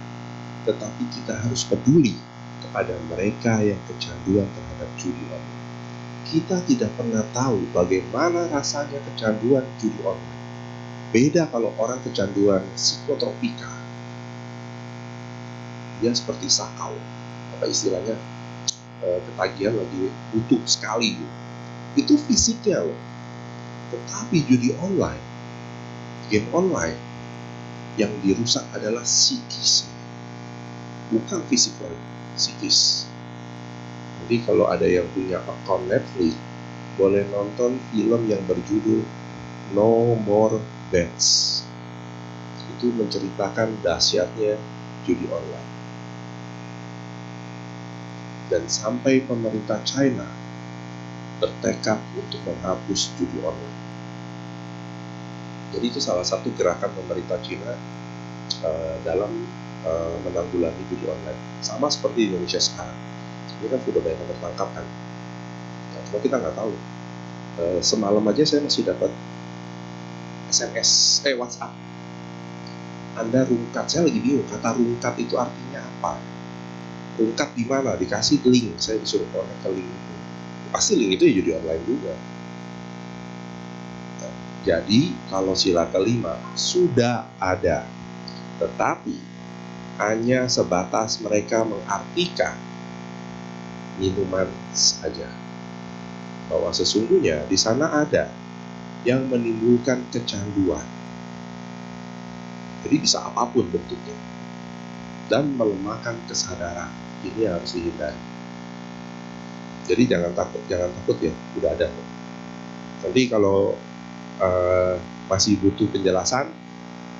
tetapi kita harus peduli kepada mereka yang kecanduan terhadap judi online. Kita tidak pernah tahu bagaimana rasanya kecanduan judi online. Beda kalau orang kecanduan psikotropika. Dia seperti sakau, apa istilahnya, ketagihan lagi butuh sekali gitu. Itu fisiknya loh. Tetapi judi online, game online, yang dirusak adalah psikis, bukan fisik lagi, psikis. Jadi kalau ada yang punya akun Netflix, boleh nonton film yang berjudul No More Bets. Itu menceritakan dahsyatnya judi online. Dan sampai pemerintah China bertekad untuk menghapus judi online. Jadi itu salah satu gerakan pemerintah China dalam menanggulangi judi online. Sama seperti Indonesia sekarang. Ini kan sudah banyak yang tertangkap kan. Nah, cuma kita nggak tahu. Semalam aja saya masih dapat SMS, WhatsApp. Anda rungkat, saya lagi bingung kata rungkat itu artinya apa. Rungkat di mana? Dikasih link, saya disuruh connect ke link itu. Pasti link itu ya judi online juga. Nah, jadi kalau sila kelima sudah ada, tetapi hanya sebatas mereka mengartikan minuman saja, bahwa sesungguhnya di sana ada yang menimbulkan kecanduan. Jadi bisa apapun bentuknya dan melemahkan kesadaran. Ini harus dihindari. Jadi jangan takut ya, udah ada. Nanti kalau masih butuh penjelasan,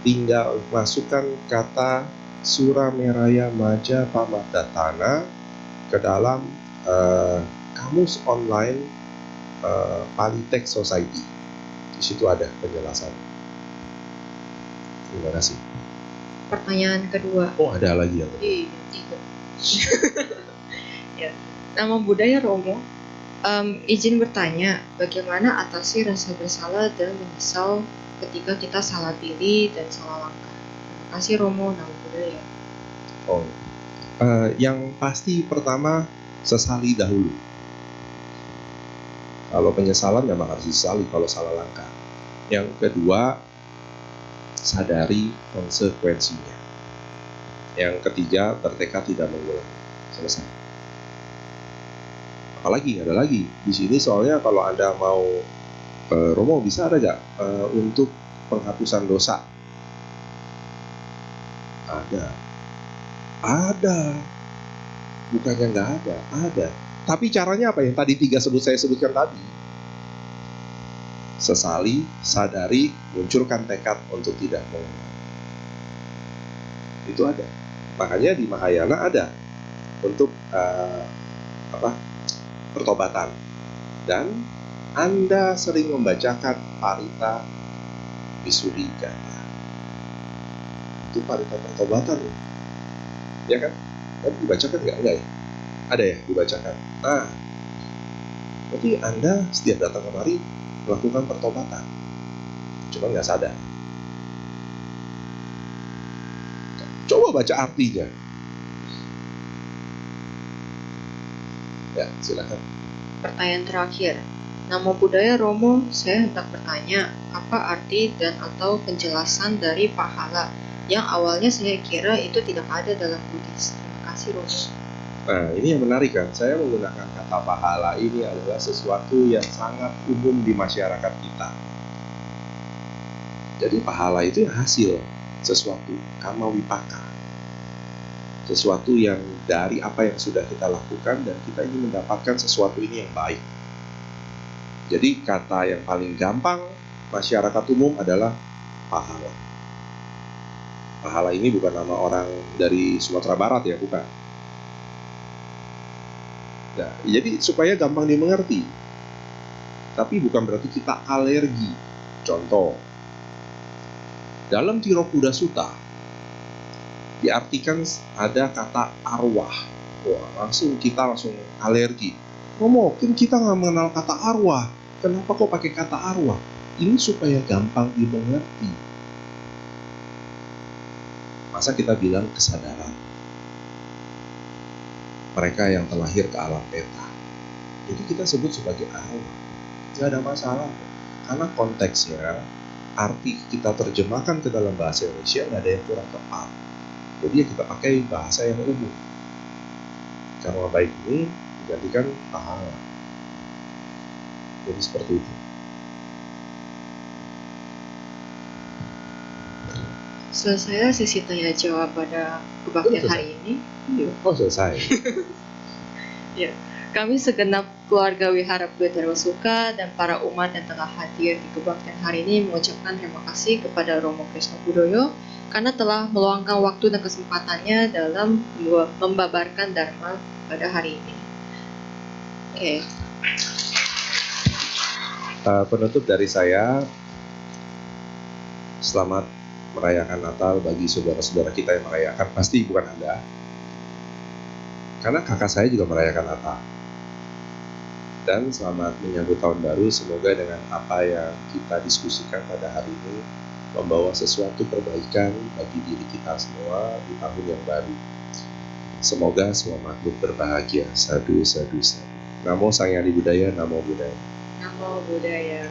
tinggal masukkan kata Surameraya Maja Pamadatana ke dalam kamus online Palitech Society. Di situ ada penjelasan. Terima kasih. Pertanyaan kedua. Oh, ada lagi ya? Iya, 3. Ya. Nama budaya Romo. Izin bertanya, bagaimana atasi rasa bersalah dan menyesal ketika kita salah pilih dan salah langkah? Terima kasih Romo, nama budaya. Oh, yang pasti pertama sesali dahulu. Kalau penyesalan memang harus disesali kalau salah langkah. Yang kedua, sadari konsekuensinya. Yang ketiga, bertekad tidak mengulangi. Selesai. Apalagi, ada lagi. Di sini soalnya kalau Anda mau Romo bisa ada nggak untuk penghapusan dosa? Ada. Bukannya nggak ada. Tapi caranya apa yang tadi 3 saya sebutkan tadi? Sesali, sadari, munculkan tekad untuk tidak mengulangi. Itu ada. Makanya di Mahayana ada untuk pertobatan. Dan Anda sering membacakan Parita Visuddhigata. Itu Parita pertobatan ya? Ya kan? Tapi dibacakan nggak ya? Ada ya dibacakan. Nah, berarti Anda setiap datang kemari melakukan pertobatan, cuma nggak sadar. Coba baca artinya. Ya, silakan. Pertanyaan terakhir. Nama budaya Romo, saya hendak bertanya, apa arti dan atau penjelasan dari pahala yang awalnya saya kira itu tidak ada dalam Buddhis? Terima kasih Romo. Nah, ini yang menarik kan. Saya menggunakan kata pahala ini adalah sesuatu yang sangat umum di masyarakat kita. Jadi pahala itu hasil sesuatu, karma wipaka. Sesuatu yang dari apa yang sudah kita lakukan dan kita ingin mendapatkan sesuatu ini yang baik. Jadi kata yang paling gampang masyarakat umum adalah pahala. Pahala ini bukan nama orang dari Sumatera Barat ya, bukan. Nah, jadi supaya gampang dimengerti. Tapi bukan berarti kita alergi. Contoh, dalam Tirokuda Sutta diartikan ada kata arwah. Wah, kita langsung alergi. Mungkin kita nggak mengenal kata arwah. Kenapa kok pakai kata arwah? Ini supaya gampang dimengerti. Masa kita bilang kesadaran? Mereka yang terlahir ke alam beta. Jadi kita sebut sebagai alam. Nggak ada masalah. Karena konteksnya, arti kita terjemahkan ke dalam bahasa Indonesia nggak ada yang kurang tepat. Jadi ya kita pakai bahasa yang umum. Karma baik ini digantikan pahala. Jadi seperti itu. Selesai sesi tanya jawab pada kebaktian hari ini. Oh selesai. Kami segenap keluarga Wihara Budha Suka dan para umat yang telah hadir di kebaktian hari ini mengucapkan terima kasih kepada Romo Krisno Budoyo karena telah meluangkan waktu dan kesempatannya dalam membabarkan Dharma pada hari ini. Oke. Penutup dari saya, selamat merayakan Natal bagi saudara-saudara kita yang merayakan, pasti bukan Anda. Karena kakak saya juga merayakan Natal. Dan selamat menyambut tahun baru, semoga dengan apa yang kita diskusikan pada hari ini membawa sesuatu perbaikan bagi diri kita semua di tahun yang baru. Semoga semua makhluk berbahagia. Sadu, sadu, sadu. Namo Sang Hyang Adi Budaya, Namo Buddhaya. Namo Buddhaya.